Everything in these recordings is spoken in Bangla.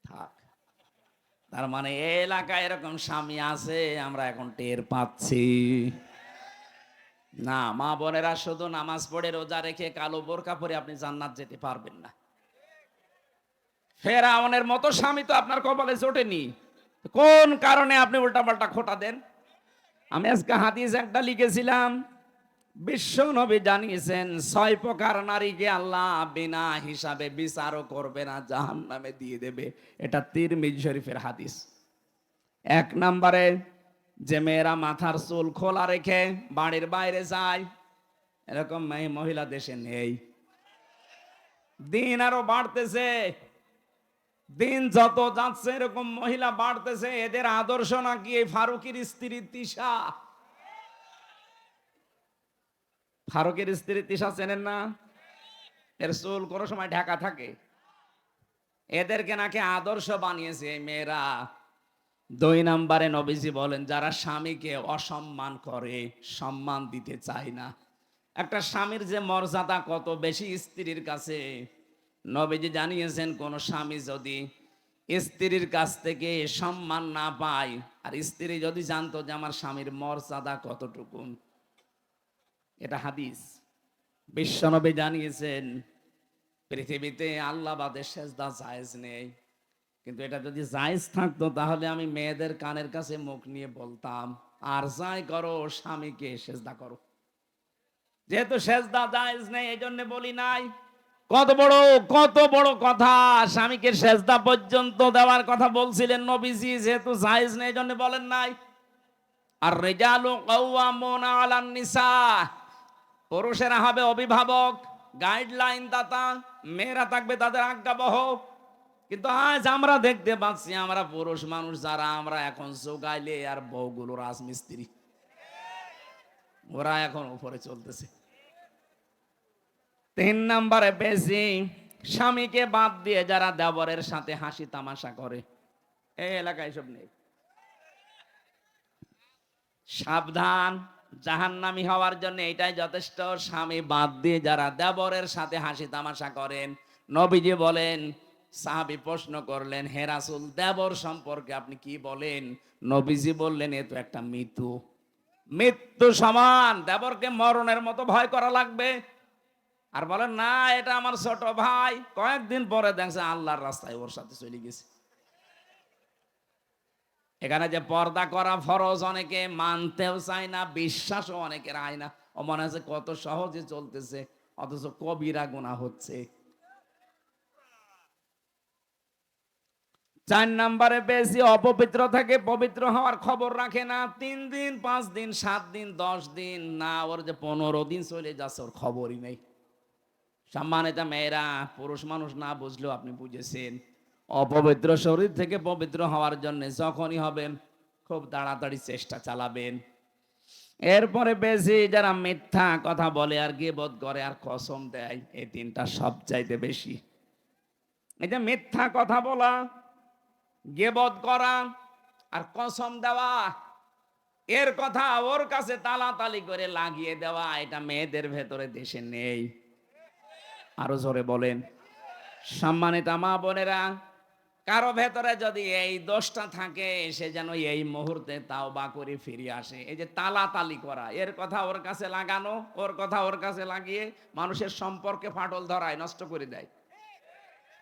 থাক। তার মানে এই এলাকায় এরকম স্বামী আছে, আমরা এখন টের পাচ্ছি না। মা বোনেরা, শুধু নামাজ পড়ে রোজা রেখে কালো বোরকা পরে আপনি জান্নাত যেতে পারবেন না। ফেরাউনের মতো স্বামী তো আপনার কপালে জোটেনি। কোন কারণে আপনি উল্টাপাল্টা খোটা দেন? আমি আজকে হাদিস একটা লিখেছিলাম, বিশ্ব নবী জানিয়েছেন 6 প্রকার নারীকে আল্লাহ বিনা হিসাবে বিচারও করবে না, জাহান্নামে দিয়ে দেবে। এটা তিরমিজি শরীফের হাদিস। 1 নম্বরে, যে মেয়েরা মাথার চুল খোলা রেখে বাড়ির বাইরে যায়, এরকম মেয়ে মহিলা দেশে নেই। দিন আরো বাড়তেছে, দিন যত যাচ্ছে এরকম মহিলা বাড়তেছে। এদের আদর্শ নাকি এই ফারুকের স্ত্রী তিশা। ফারুকের স্ত্রী তিশা চেনেন না? এর চুল কোনো সময় ঢাকা থাকে। এদেরকে নাকি আদর্শ বানিয়েছে এই মেয়েরা। 2 নম্বরে নবীজি বলেন, যারা স্বামীকে অসম্মান করে, সম্মান দিতে চায় না। একটা স্বামীর যে মর্যাদা কত বেশি স্ত্রীর কাছে, নবীজি জানিয়েছেন কোন স্বামী যদি স্ত্রীর কাছ থেকে সম্মান না পায়, আর স্ত্রী যদি জানতো যে আমার স্বামীর মর্যাদা কতটুকু, এটা হাদিস। বিশ্বনবী জানিয়েছেন পৃথিবীতে আল্লাহ বাদে সেজদা জায়েজ নেই। কিন্তু এটা যদি জায়েজ থাকতো তাহলে আমি মেয়েদের কানের কাছে মুখ নিয়ে বলতাম, আর যাই করো স্বামীকে সেজদা করো। যেহেতু সেজদা জায়েজ নেই, এই জন্য বলি নাই। কত বড় কথা! স্বামীকে সেজদা পর্যন্ত দেওয়ার কথা বলছিলেন নবীজি, যেহেতু জায়েজ নেই এই জন্য বলেন নাই। আর রিজালু কাওয়ামুনা আলান নিসা, পুরুষেরা হবে অভিভাবক, গাইডলাইন দাতা, মেয়েরা থাকবে তাদের আজ্ঞাবহ। কিন্তু আজ আমরা দেখতে পাচ্ছি, আমরা পুরুষ মানুষ যারা, আমরা এখন জোগাইলে আর বউগুলো রাজমিস্ত্রি, ওরা এখন উপরে চলতেছে। 3 নম্বরে বেশি, স্বামীকে বাদ দিয়ে যারা দেবরের সাথে হাসি তামাশা করে, এই এলাকায় সব নেই। সাবধান, জাহান্নামী হওয়ার জন্য এটাই যথেষ্ট। স্বামী বাদ দিয়ে যারা দেবরের সাথে হাসি তামাশা করেন, নবীজি বলেন, সাহাবী প্রশ্ন করলেন, হে রাসূল, দেবর সম্পর্কে আপনি কি বলেন? নবীজি বললেন, এ তো একটা মৃত্যু, মৃত্যু সমান। দেবরকে মরণের মতো ভয় করা লাগবে। আর বলেন না, এটা আমার ছোট ভাই। কয়েকদিন পরে দেখছে আল্লাহর রাস্তায় ওর সাথে চলে গেছে। এখানে যে পর্দা করা ফরজ, অনেকে মানতেও চায় না, বিশ্বাসও অনেকের হয় না। ও মনে হচ্ছে কত সহজে চলতেছে, অথচ কবিরা গুনাহ হচ্ছে। 4 নম্বরে বেশি, অপবিত্র থেকে পবিত্র হওয়ার খবর রাখে না। 3 দিন, 5 দিন, 7 দিন, 10 দিন না, ওর যে 15 দিন চলে যাচ্ছে ওর খবরই নেই। সম্মানিত মেয়েরা, পুরুষ মানুষ না বুঝলেও আপনি বুঝেছেন। অপবিত্র শরীর থেকে পবিত্র হওয়ার জন্য যখনই হবেন খুব তাড়াতাড়ি চেষ্টা চালাবেন। এরপরে বেশি যারা মিথ্যা কথা বলে আর গীবত করে আর কসম দেয়, এই 3টা সবচাইতে বেশি। এই যে মিথ্যা কথা বলা, গীবত করা আর কসম দেওয়া, এর কথা ওর কাছে তালাতালি করে লাগিয়ে দেওয়া, এটা মেয়েদের ভেতরে দেশে নেই। আরো জোরে বলেন। সম্মানিত মা বোনেরা, কারো ভেতরে যদি এই দোষটা থাকে, সে যেন এই মুহূর্তে তাওবা করে ফিরে আসে। এই যে তালাতালি করা, এর কথা ওর কাছে লাগানো, ওর কথা ওর কাছে লাগিয়ে মানুষের সম্পর্কে ফাটল ধরায়, নষ্ট করে দেয়।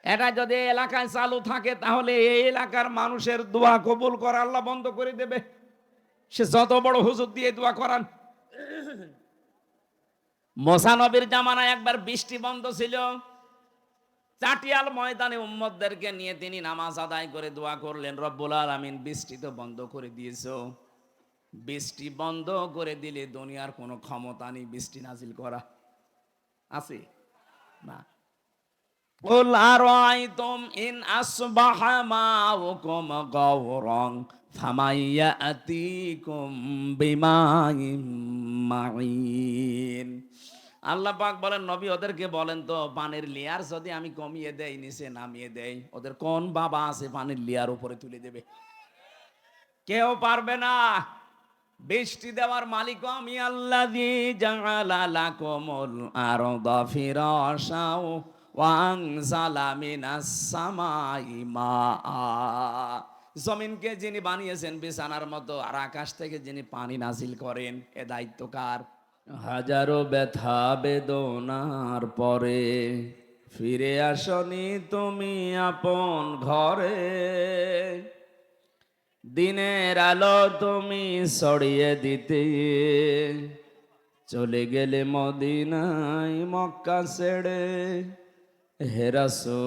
এটা যদি এলাকায় চালু থাকে, তাহলে এই এলাকার মানুষের দোয়া কবুল করা আল্লাহ বন্ধ করে দেবে। সে যত বড় হুজুর দিয়ে দোয়া করান। মুসা নবীর জামানায় একবার বৃষ্টি বন্ধ ছিল। চাটিয়াল ময়দানে উম্মতদেরকে নিয়ে তিনি নামাজ আদায় করে দোয়া করলেন, রব্বুল আলামিন, বৃষ্টি তো বন্ধ করে দিয়েছো, বৃষ্টি বন্ধ করে দিলে দুনিয়ার কোনো ক্ষমতা নেই বৃষ্টি নাজিল করা, আছে না? কুল আরাইতুম ইন আসবাহা মাউকুম গাওরান ফামাইয়াতিকুম বিমাইন মাইন। আল্লাহ পাক বলেন, নবী ওদেরকে বলেন তো, পানির লেয়ার যদি আমি কমিয়ে দেই, নিচে নামিয়ে দেই, ওদের কোন বাবা আছে পানির লেয়ার উপরে তুলে দেবে? কেউ পারবে না। বৃষ্টি দেওয়ার মালিক আমি, আল্লাযী জাআলা লাকুমুল আরদা ফিরাশাও ওয়ানজালা মিনাস সামাই মাআ, জমিনকে যিনি বানিয়েছেন বিছানার মতো, আর আকাশ থেকে যিনি পানি নাজিল করেন, এ দায়িত্ব কার? হাজারো ব্যথা বেদনার পরে ফিরে আসনি তুমি আপন ঘরে, দিনের আলো তুমি ছড়িয়ে দিতে চলে গেলে মদিনায় মক্কা ছেড়ে। হে রাসূল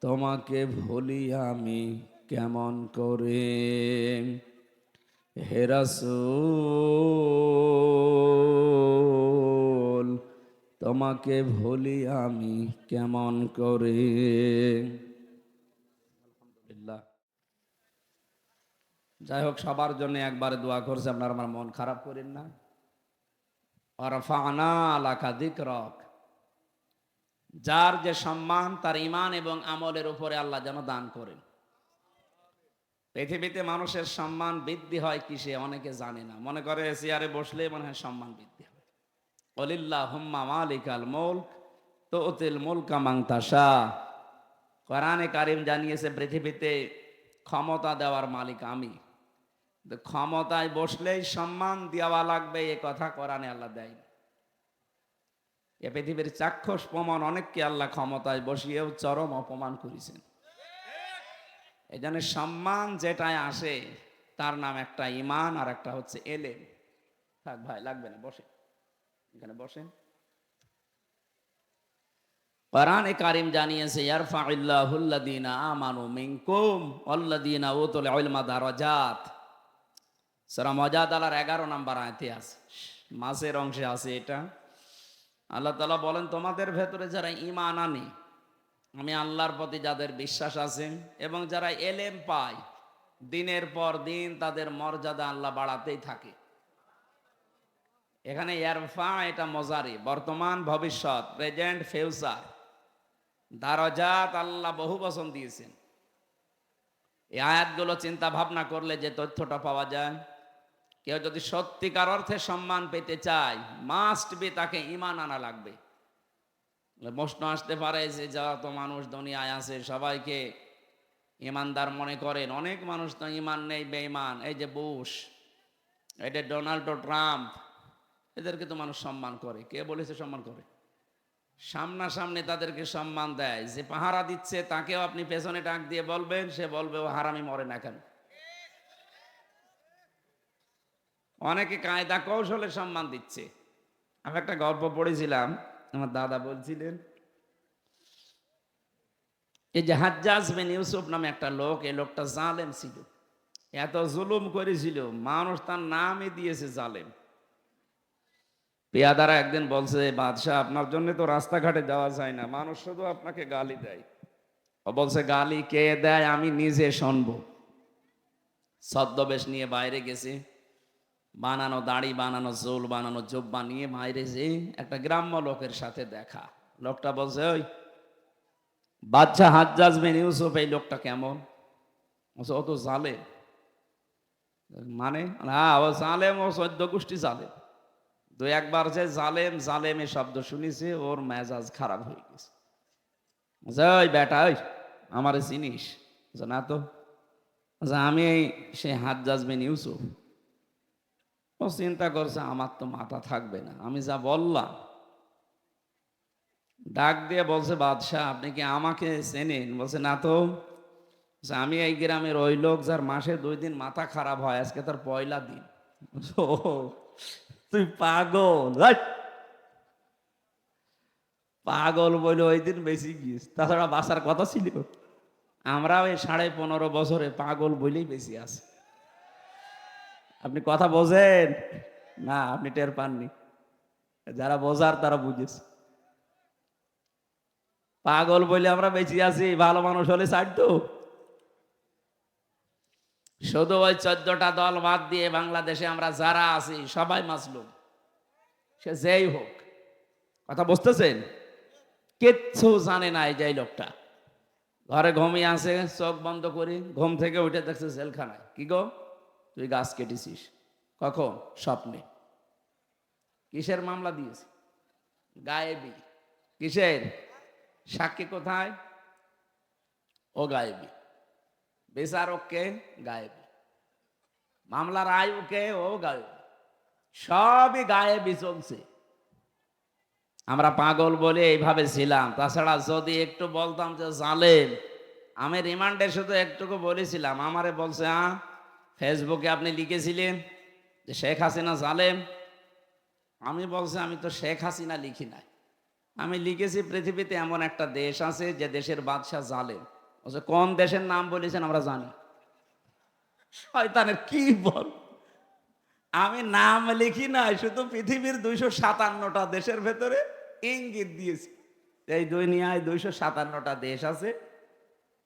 তোমাকে ভুলি আমি কেমন করে, হে রাসূল তোমাকে ভুলি আমি কেমন করে। আলহামদুলিল্লাহ। যাই হোক, সবার জন্য একবারে দোয়া করছে, আপনার আমার মন খারাপ করেন না। ওয়ারফা'না লাকা যিকরাক, যার যে সম্মান তার ঈমান এবং আমলের উপরে আল্লাহ যেন দান করেন। পৃথিবীতে মানুষের সম্মান বৃদ্ধি হয় কিসে অনেকে জানে না, মনে করে চেয়ারে বসলে মনে হয় সম্মান বৃদ্ধি হয়। কুলিল্লাহুম্মা মালিকাল মুলক তুতিল মুলকা মান তাশা, কোরআনে কারীম জানিয়েছে পৃথিবীতে ক্ষমতা দেওয়ার মালিক আমি। ক্ষমতায় বসলেই সম্মান দেওয়া লাগবে এ কথা কোরআনে আল্লাহ দেয়। এ পৃথিবীর চাক্ষুষ প্রমাণ, অনেককে আল্লাহ ক্ষমতায় বসিয়েও চরম অপমান করেছেন। এই জন্য সম্মান যেটায় আসে তার নাম একটা ঈমান, আর একটা হচ্ছে এলেম। থাক ভাই, লাগবে না, বসেন, এখানে বসেন। কোরআনে কারীম জানিয়েছে ইয়ারফাউল্লাহুল্লাযীনা আমানু মিনকুম ওয়াল্লাযীনা উতুল ইলমা দারাজাত। সূরা মুজাদালার 11 নম্বর আয়াতে আছে, মাঝের অংশে আছে এটা। আল্লাহ তাআলা বলেন, তোমাদের ভেতরে যারা ঈমান আনে, আমি আল্লাহর প্রতি যাদের বিশ্বাস আছে এবং যারা এলেম পায়, দিনের পর দিন তাদের মর্যাদা আল্লাহ বাড়াতেই থাকে। এখানে ইয়ারফা এটা মজারি, বর্তমান ভবিষ্যৎ, প্রেজেন্ট ফিউচার। দারাজাত আল্লাহ বহু বচন দিয়েছেন। এই আয়াতগুলো চিন্তা ভাবনা করলে যে তথ্যটা পাওয়া যায়, কেউ যদি সত্যিকার অর্থে সম্মান পেতে চায়, মাস্ট বি তাকে ঈমান আনা লাগবে। প্রশ্ন আসতে পারে যে যত মানুষ দুনিয়ায় আছে সবাইকে ঈমানদার মনে করেন, অনেক মানুষ তো ঈমান নেই, বেঈমান। এই যে বুশ, এই যে ডোনাল্ড ট্রাম্প, এদেরকে তো মানুষ সম্মান করে। কে বলেছে সম্মান করে? সামনাসামনি তাদেরকে সম্মান দেয়। যে পাহারা দিচ্ছে তাকেও আপনি পেছনে ডাক দিয়ে বলবেন, সে বলবে ও হারামি, মরে না কেন। অনেকে কায়দা কৌশলে সম্মান দিচ্ছে। আমি একটা গল্প পড়েছিলাম, আমার দাদা বলছিলেন, এই যে হাজ্জাজ বিন ইউসুফ নামে একটা লোক, এই লোকটা জালেম ছিল, এত জুলুম করেছিল, মানুষ তার নামই দিয়েছে জালেম। পেয়াদারা একদিন বলছে, বাদশাহ আপনার জন্য তো রাস্তাঘাটে যাওয়া যায় না, মানুষ শুধু আপনাকে গালি দেয়। ও বলছে, গালি কে দেয় আমি নিজে শুনবো। ছদ্মবেশ নিয়ে বাইরে গেছে, বানানো দাড়ি, বানানো চুল, বানানো জুব্বা নিয়ে বাইরে যে একটা গ্রাম্য লোকের সাথে দেখা। লোকটা বলছে, ওই বাদশাহ হাজ্জাজ বিন ইউসুফ, এই লোকটা কেমন? বলছে, ও তো জালেম। মানে হ্যাঁ, ও জালেম, ও 14 গোষ্ঠী জালেম। দুই একবার যে জালেম জালেম এ শব্দ শুনেছে, ওর মেজাজ খারাপ হয়ে গেছে। ওই বেটা, ওই আমারে চিনিস? না তো। আমি সে হাজ্জাজ বিন ইউসুফ। ও চিন্তা করছে, আমার তো মাথা থাকবে না, আমি যা বললাম। ডাক দিয়ে বলছে, বাদশাহ আপনি কি আমাকে চেনেন? বলছে, না তো। আমি এই গ্রামের ওই লোক যার মাসে 2 দিন মাথা খারাপ হয়, আজকে তার পয়লা দিন। ও, তুই পাগল। পাগল বলে ওই দিন বেশি গিয়েছ, তাছাড়া বাসার কথা ছিল। আমরা ওই 15.5 বছরে পাগল বলেই বেশি আছে। আপনি কথা বোঝেন না, আপনি টের পাননি। যারা বোঝার তারা বুঝেছে। পাগল বলে আমরা বেঁচে আছি, ভালো মানুষ হলে ছাড়তো। শুধু ওই 14টা দল বাদ দিয়ে বাংলাদেশে আমরা যারা আছি সবাই মাসলুম, সে যেই হোক। কথা বুঝতেছেন? কিচ্ছু জানে না এই যে লোকটা। ঘরে ঘুমিয়ে আছে, চোখ বন্ধ করে, ঘুম থেকে উঠে দেখছে জেলখানায়। কি গো, তুই গাছ কেটেছিস? কখন? স্বপ্নে। কিসের মামলা দিয়েছে? গায়েবী। কিসের? সাক্ষী কোথায়? ও গায়েবী। বিচারককে? গায়েবী। মামলার আয়ুকে? ও গায়েবী। সবই গায়েবী চলছে। আমরা পাগল বলে এইভাবে ছিলাম। তাছাড়া যদি একটু বলতাম যে জালেম, আমি রিমান্ডে শুধু একটুকু বলেছিলাম, আমারে বলছে ফেসবুকে আপনি লিখেছিলেন যে শেখ হাসিনা জালেম। আমি বলছি আমি তো শেখ হাসিনা লিখি নাই, আমি লিখেছি পৃথিবীতে এমন একটা দেশ আছে যে দেশের বাদশাহ জালেম। বলছে কোন দেশের নাম বলেছেন? আমরা জানি। শয়তানের কি বল, আমি নাম লিখি নাই, শুধু পৃথিবীর 257টা দেশের ভেতরে ইঙ্গিত দিয়েছি। এই দুনিয়ায় 257টা দেশ আছে,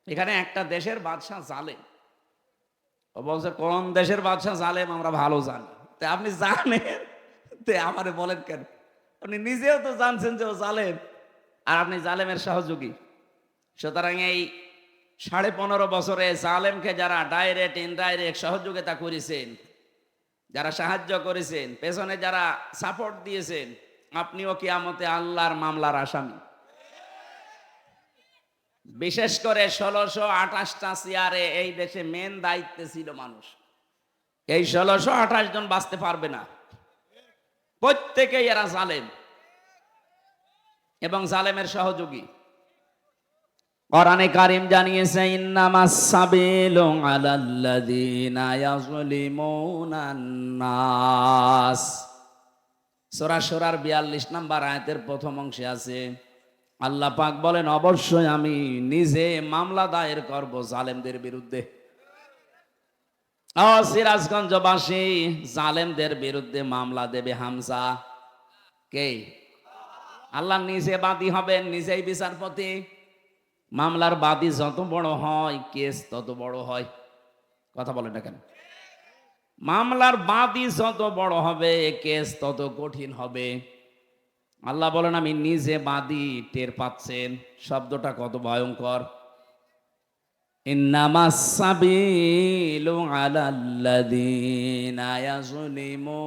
এখানে একটা দেশের বাদশাহ জালেম। ও বলছে কোন দেশের বাদশাহ জালেম আমরা ভালো জানি। তা আপনি জানেন তে আমারে বলেন কেন? আপনি নিজেও তো জানছেন যে ও জালেম, আর আপনি জালেমের সহযোগী। সুতরাং এই 15.5 বছরে জালেমকে যারা ডাইরেক্ট ইনডাইরেক্ট সহযোগিতা করেছেন, যারা সাহায্য করেছেন, পেছনে যারা সাপোর্ট দিয়েছেন, আপনিও কিয়ামতে আল্লাহর মামলার আসামি। বিশেষ করে 1628টা চেয়ারে এই দেশে মেন দায়িত্বে ছিল মানুষ। এই 1628 জন বাঁচতে পারবে না, প্রত্যেকেই এরা জালেম এবং জালেমের সহযোগী। কোরআনে কারীম জানিয়েছে ইন্নামাস সাবিলু আলাল্লাযিনা ইয়াযলিমুনান নাস। সূরা শুরার 42 নম্বর আয়াতের প্রথম অংশে আছে, আল্লাহ পাক বলেন অবশ্যই আমি নিজে মামলা দায়ের করব জালেমদের বিরুদ্ধে। ও সিরাজগঞ্জবাসী, জালেমদের বিরুদ্ধে মামলা দেবে হামজা। কে? আল্লাহ নিজে বাদী হবেন, নিজেই বিচারপতি। মামলার বাদী যত বড় হয় কেস তত বড় হয়। কথা বলেন না কেন? মামলার বাদী যত বড় হবে কেস তত কঠিন হবে। আল্লাহ বলেন আমি নিজে বাদী। টের পাচ্ছেন শব্দটা কত ভয়ঙ্কর? ইন্নামাস সাবিলু আলাল্লাযিনা ইয়াযলিমুনান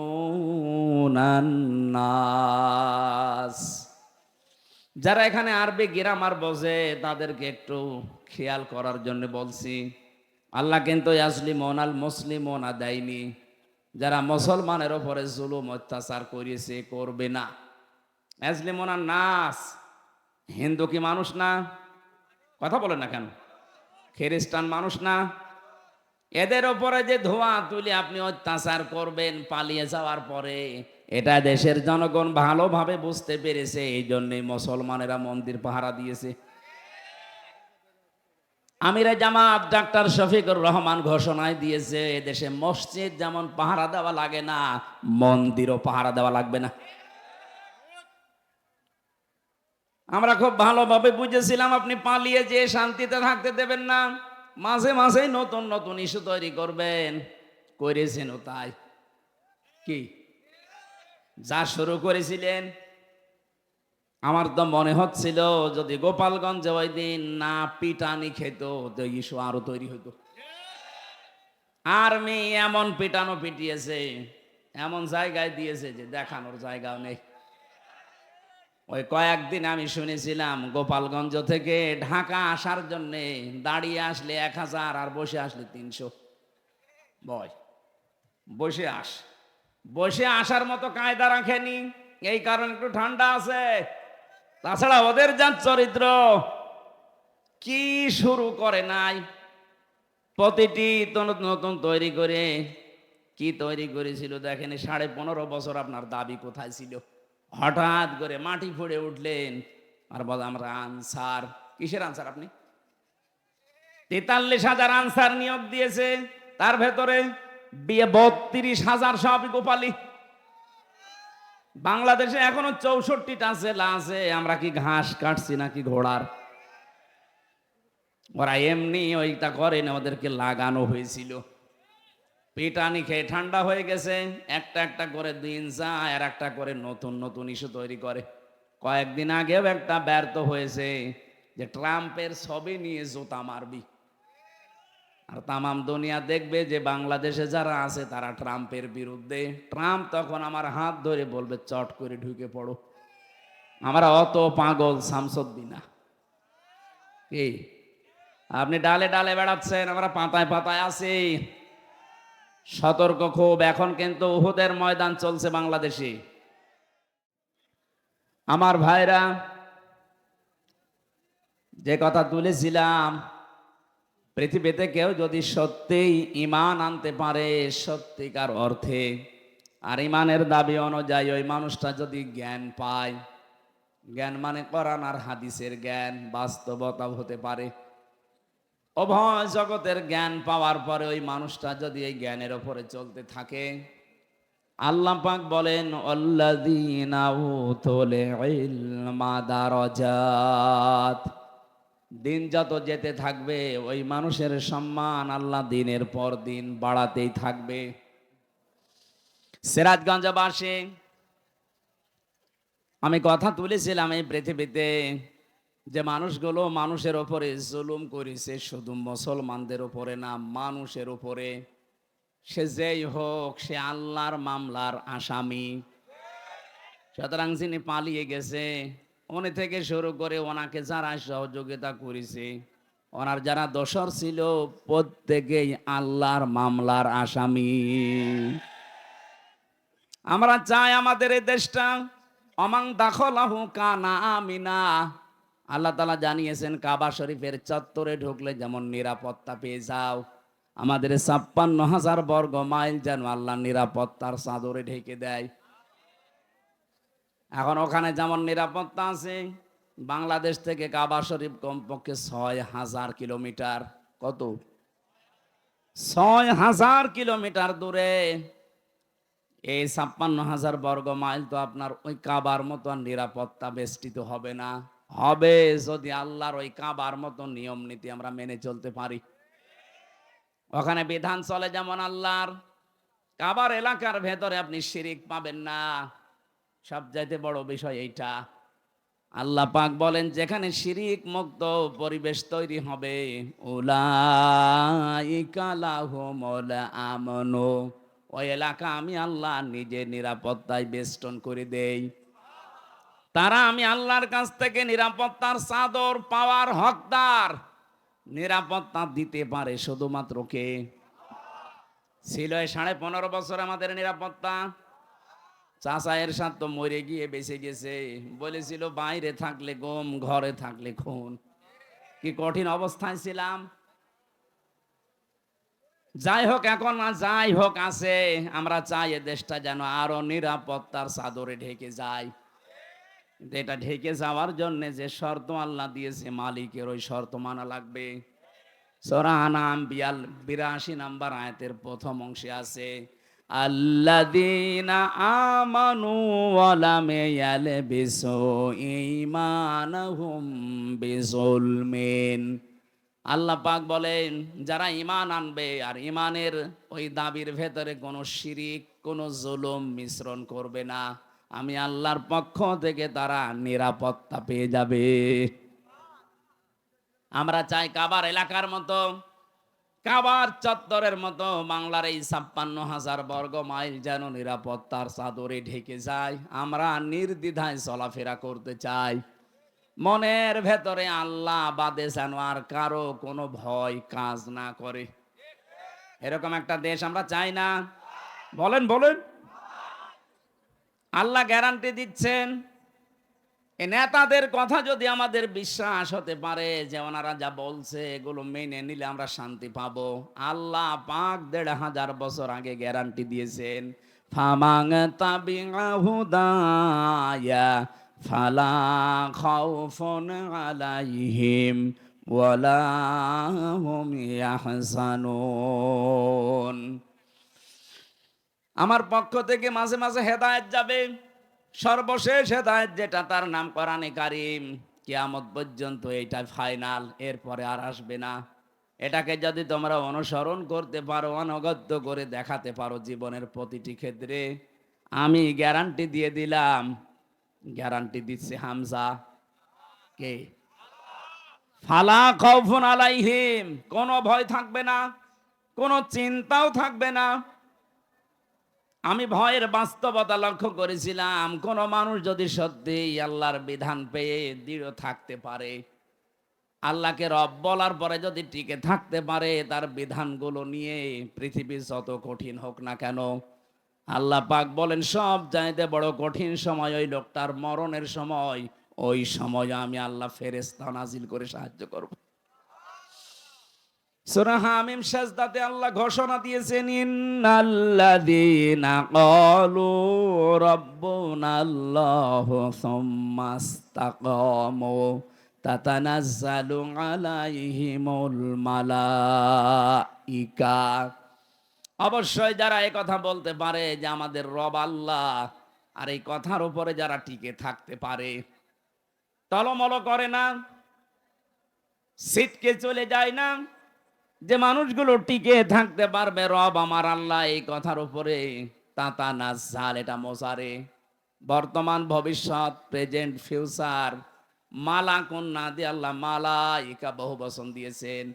নাস। যারা এখানে আরবি গ্রামার বোঝে তাদেরকে একটু খেয়াল করার জন্য বলছি। আল্লাহ কিন্তু ইয়াজলিমুন আল মুসলিমুনা দেয়নি। যারা মুসলমানের উপরে জুলুম অত্যাচার করেছে, করবে না। ইয়াজলিমুন আন নাস, হিন্দু কি মানুষ না? কথা বলেন না কেন? খ্রিস্টান মানুষ না? এদের ওপরে যে ধোঁয়া তুলে আপনি অত্যাচার করবেন পালিয়ে যাওয়ার পরে, এটা দেশের জনগণ ভালোভাবে বুঝতে পেরেছে। এই জন্যই মুসলমানেরা মন্দির পাহারা দিয়েছে। আমিরে জামাত ডাক্তার শফিকুর রহমান ঘোষণায় দিয়েছে এদেশে মসজিদ যেমন পাহারা দেওয়া লাগে না, মন্দিরও পাহারা দেওয়া লাগবে না। আমরা খুব ভালোভাবে বুঝেছিলাম আপনি পালিয়ে যে শান্তিতে থাকতে দেবেন না, মাঝে মাঝে নতুন নতুন ইস্যু তৈরি করবেন। করেছেন তাই কি যা শুরু করেছিলেন, আমার তো মনে হচ্ছিল যদি গোপালগঞ্জে ওই দিন না পিটানি খেত তো ইস্যু আরো তৈরি হইতো। আর্মি এমন পিটানো পিটিয়েছে, এমন জায়গায় দিয়েছে যে দেখানোর জায়গাও নেই। ওই কয়েকদিন আমি শুনেছিলাম গোপালগঞ্জ থেকে ঢাকা আসার জন্য দাঁড়িয়ে আসলে 1000 আর বসে আসলে 300। বয় বসে আসার মতো কায়দা রাখেনি, এই কারণে একটু ঠান্ডা আছে। তাছাড়া ওদের যার চরিত্র কি শুরু করে নাই, প্রতিটি নতুন তৈরি করে কি তৈরি করেছিল দেখেন। 15.5 বছর আপনার দাবি কোথায় ছিল? হঠাৎ করে মাটি ফুঁড়ে উঠলেন আর বলে আমরা আনসার। কিসের আনসার? আপনি 43,000 আনসার নিয়োগ দিয়েছে, তার ভেতরে 32,000 সব গোপালী। বাংলাদেশে এখনো 64টা জেলা আছে, আমরা কি ঘাস কাটছি নাকি ঘোড়ার? ওরা এমনি ওইটা করেন, ওদেরকে লাগানো হয়েছিল। পিটানি খেয়ে ঠান্ডা হয়ে গেছে, একটা একটা করে দিন যায় আর একটা করে নতুন নতুন ইস্যু তৈরি করে। কয়েকদিন আগেও একটা ব্যর্থ হয়েছে যে ট্রাম্পের ছবি নিয়ে জুতা মারবি। আর তামাম দুনিয়া দেখবে যে বাংলাদেশে যারা আছে তারা ট্রাম্পের বিরুদ্ধে। ট্রাম্প তখন আমার হাত ধরে বলবে চট করে ঢুকে পড়ো। আমরা অত পাগল শামসুদ্দিন না। কি আপনি ডালে ডালে বেড়াচ্ছেন, আমরা পাতায় পাতায় আছি। সতর্ক খুব। এখন কিন্তু উহুদের ময়দান চলছে বাংলাদেশে। আমার ভাইরা, যে কথা তুলেছিলাম, পৃথিবীতে কেউ যদি সত্যিই ঈমান আনতে পারে সত্যিকার অর্থে, আর ঈমানের দাবি অনুযায়ী ওই মানুষটা যদি জ্ঞান পায়, জ্ঞান মানে কোরআন আর হাদিসের জ্ঞান, বাস্তবতা হতে পারে, উভয় জগতের জ্ঞান পাওয়ার পরে ওই মানুষটা যদি এই জ্ঞানের ওপরে চলতে থাকে, আল্লাহ পাক বলেন আল্লাযীনা উতুল ইলমা দারাজাত। দিন যত যেতে থাকবে ওই মানুষের সম্মান আল্লাহ দিনের পর দিন বাড়াতেই থাকবে। সিরাজগঞ্জবাসী, আমি কথা তুলেছিলাম এই পৃথিবীতে যে মানুষগুলো মানুষের ওপরে জুলুম করেছে, শুধু মুসলমানদের উপরে না, মানুষের উপরে, সে যেই হোক সে আল্লাহর মামলার আসামি। সুতরাং যিনি পালিয়ে গেছে উনি থেকে শুরু করে ওনাকে যারা সহযোগিতা করেছে, ওনার যারা দোসর ছিল, প্রত্যেকেই আল্লাহর মামলার আসামি। আমরা চাই আমাদের এই দেশটা অমাং দাখলাহু কানা আমিনা। আল্লাহ তাআলা জানিয়েছেন কাবা শরীফের চত্বরে ঢুকলে যেমন নিরাপত্তা পেয়ে যাও, আমাদের ৫৬,০০০ বর্গ মাইল যেন আল্লাহ নিরাপত্তার চাদরে ঢেকে দেয়। এখন ওখানে যেমন নিরাপত্তা আছে, বাংলাদেশ থেকে কাবা শরীফ কমপক্ষে ৬,০০০ কিলোমিটার। কত? ৬,০০০ কিলোমিটার দূরে। এই ৫৬,০০০ বর্গ মাইল তো আপনার ওই কাবার মতো নিরাপত্তা বেষ্টিত হবে না। হবে যদি আল্লাহর ওই কাবার মতো নিয়ম নীতি আমরা মেনে চলতে পারি। ওখানে বিধান চলে যেমন আল্লাহর, কাবার এলাকার ভেতরে আপনি শিরিক পাবেন না। সবচাইতে বড় বিষয় এইটা। আল্লাহ পাক বলেন যেখানে শিরিক মুক্ত পরিবেশ তৈরি হবে, উলাইকা লাহুমুল আমনু, ওই এলাকা আমি আল্লাহ নিজে নিরাপত্তায় বেষ্টন করে দেই। তারা আমি আল্লাহর কাছ থেকে নিরাপত্তার চাদর পাওয়ার হকদার। নিরাপত্তা দিতে পারে শুধুমাত্র কে? ছিল ১৫.৫ বছর আমাদের নিরাপত্তা। চাচা এরশাদ তো মরে গিয়ে বেঁচে গেছে, বলেছিল বাইরে থাকলে গম, ঘরে থাকলে খুন। কি কঠিন অবস্থায় ছিলাম। যাই হোক, এখন যাই হোক আছে, আমরা চাই এ দেশটা যেন আরো নিরাপত্তার চাদরে ঢেকে যায়। কিন্তু এটা ঢেকে যাওয়ার জন্য যে শর্ত আল্লাহ দিয়েছে, মালিকের ওই শর্ত মানা লাগবে। সূরা আনাম ৮২ নম্বর আয়াতের প্রথম অংশে আছে, আল্লাযীনা আমানু ওয়া লাম ইয়ালবিসু ঈমানাহুম বিযুলমিন। আল্লাহ পাক বলেন যারা ঈমান আনবে আর ঈমানের ওই দাবির ভেতরে কোনো শিরিক, কোনো জুলুম মিশ্রণ করবে না, আমি আল্লাহর পক্ষ থেকে তারা নিরাপত্তা পেয়ে যাবে। আমরা চাই কাবার এলাকার মতো, কাবার চত্বরের মতো বাংলার এই ৫৬,০০০ বর্গ মাইল যেন নিরাপত্তার চাদরে ঢেকে যায়। আমরা নির্দ্বিধায় চলাফেরা করতে চাই। মনের ভেতরে আল্লাহ বাদে যেন আর কারো কোনো ভয় কাজ না করে। এরকম একটা দেশ আমরা চাই না? বলেন বলেন। আল্লাহ গ্যারান্টি দিচ্ছেন। এই নেতাদের কথা যদি আমাদের বিশ্বাস হতে পারে যে ওনারা যা বলছে এগুলো মেনে নিলে আমরা শান্তি পাবো, আল্লাহ পাক ১৫০০ বছর আগে গ্যারান্টি দিয়েছেন, ফামাং তাবিআ হুদায়া ফালা খাউফুন আলাইহিম ওয়ালা হুম ইয়াহজানুন। আমার পক্ষ থেকে মাঝে মাঝে হেদায়েত যাবে, সর্বশেষ হেদায়েত যেটা তার নাম কোরআনে কারীম, কিয়ামত পর্যন্ত এইটা ফাইনাল, এরপরে আর আসবে না। এটাকে যদি তোমরা অনুসরণ করতে পারো, অনুগত্য করে দেখাতে পারো জীবনের প্রতিটি ক্ষেত্রে, আমি গ্যারান্টি দিয়ে দিলাম। গ্যারান্টি দিচ্ছে হামজা। কে? ফালা খাউফুন আলাইহিম, কোনো ভয় থাকবে না। কোনো চিন্তাও থাকবে না। আমি ভয়ের বাস্তবতা লক্ষ্য করেছিলাম, কোন মানুষ যদি সত্যি আল্লাহর বিধান পেয়ে দৃঢ় থাকতে পারে, আল্লাহকে রব বলার পরে যদি টিকে থাকতে পারে তার বিধানগুলো নিয়ে, পৃথিবী যত কঠিন হোক না কেন, আল্লাহ পাক বলেন সব চাইতে বড় কঠিন সময় ওই লোকটার মরণের সময়। ওই সময় আমি আল্লাহ ফেরেশতা নাজিল করে সাহায্য করব। সূরা হামিম সাজদাতে আল্লাহ ঘোষণা দিয়েছেন, ইন্নাল্লাযীনা ক্বালু রাব্বুনাল্লাহু সুম্মা ইসতাকামু তাতানাজ্জালু আলাইহিমুল মালাইকা। অবশ্যই যারা এই কথা বলতে পারে যে আমাদের রব আল্লাহ, আর এই কথার উপরে যারা টিকে থাকতে পারে, টলমল করে না, ছিটকে চলে যায় না, যে মানুষগুলো টিকে থাকতে পারবে রব আমার আল্লাহ এই কথার উপরে, তাতা নাজ্জাল, এটা মোসারে, বর্তমান ভবিষ্যৎ প্রেজেন্ট ফিউচার, মালাকুন না দিয়ে আল্লাহ মালাইকা বহু বচন দিয়েছেন।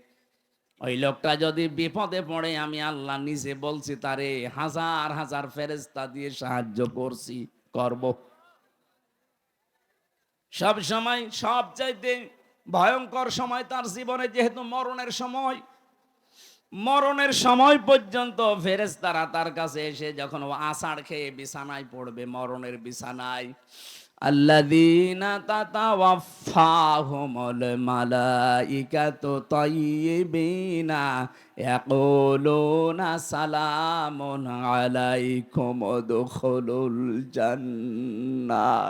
ওই লোকটা যদি বিপদে পড়ে আমি আল্লাহ নিজে বলছি তারে হাজার হাজার ফেরেশতা দিয়ে সাহায্য করব। সব সময় সবচাইতে ভয়ঙ্কর সময় তার জীবনে যেহেতু মরণের সময় পর্যন্ত ফেরেশতারা তার কাছে এসে যখন ও আষাঢ় খেয়ে বিছানায় পড়বে, মরণের বিছানায়, আল্লাযীনা তাতাওয়াফাহুমুল মালাইকাতু তাইয়্যিবিনা ইয়াকুলুনা সালামুন আলাইকুম উদখুলুল জান্নাহ।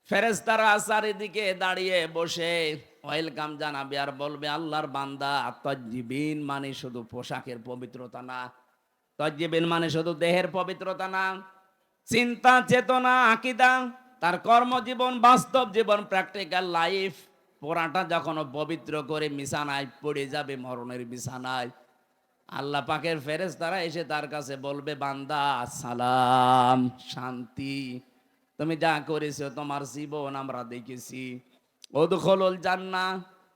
ফেরেশতারা চারিদিকে দাঁড়িয়ে বসে ওয়েলকাম জানাবে আর বলবে, আল্লাহর বান্দা, তাজ্জিবিন মানে শুধু পোশাকের পবিত্রতা না, তাজ্জিবিন মানে শুধু দেহের পবিত্রতা না, চিন্তা চেতনা আকীদা, তার কর্মজীবন, বাস্তব জীবন, প্র্যাকটিক্যাল লাইফ পুরাটা যখন পবিত্র করে বিছানায় পড়ে যাবে, মরণের বিছানায়, আল্লাহ পাকের ফেরেশতারা এসে তার কাছে বলবে, বান্দা সালাম, শান্তি, তুমি যা করেছো তোমার জীবন আমরা দেখেছি, উদখুলুল জান্নাহ,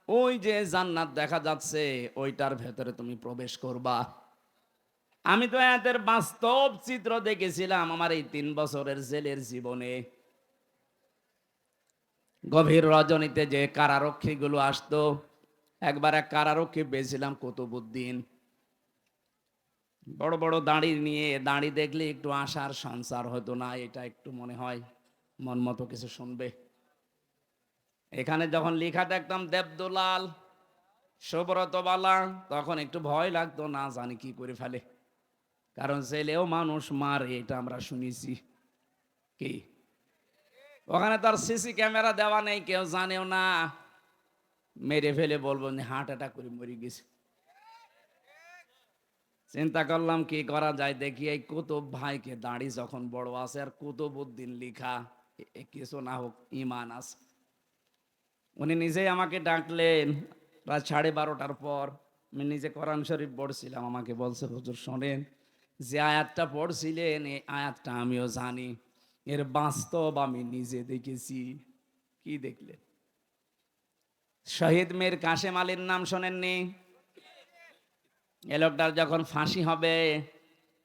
ওই যে জান্নাত দেখা যাচ্ছে ওইটার ভেতরে তুমি প্রবেশ করবা। আমি তো এদের বাস্তব চিত্র দেখেছিলাম আমার এই 3 বছরের জেলের জীবনে। গভীর রজনীতে যে কারারক্ষী গুলো আসতো, একবার এক কারারক্ষী পেয়েছিলাম কুতুবউদ্দিন, বড় বড় দাড়ি নিয়ে, দাড়ি দেখলে একটু আশার সঞ্চার হতো না, এটা একটু মনে হয় মন মতো কিছু শুনবে। এখানে যখন লেখা দেখতাম দেবদুলাল, সুব্রত বালা, তখন একটু ভয় লাগতো, না জানি কি করে ফেলে, কারণ ছেলেও মানুষ মারে, এটা আমরা শুনেছি। কি ওখানে তার সিসি ক্যামেরা দেওয়া নেই, কেউ জানেও না, মেরে ফেলে বলবো হার্ট অ্যাটাক করে মরে গেছে। চিন্তা করলাম কি করা যায়, দেখি এই কুতুব ভাইকে, দাড়ি যখন বড় আছে আর কুতুবউদ্দিন লিখা, কিছু না হোক ইমান আছে। উনি নিজেই আমাকে ডাকলেন রাত 12:30টার পর, আমি নিজে কোরআন শরীফ পড়ছিলাম, আমাকে বলছে, হুজুর শোনেন, যে আয়াতটা পড়ছিলেন এই আয়াতটা আমিও জানি, এর বাস্তব আমি নিজে দেখেছি। কি দেখলেন? শহীদ মীর কাশেম আলীর নাম শোনেননি? এ লোকটার যখন ফাঁসি হবে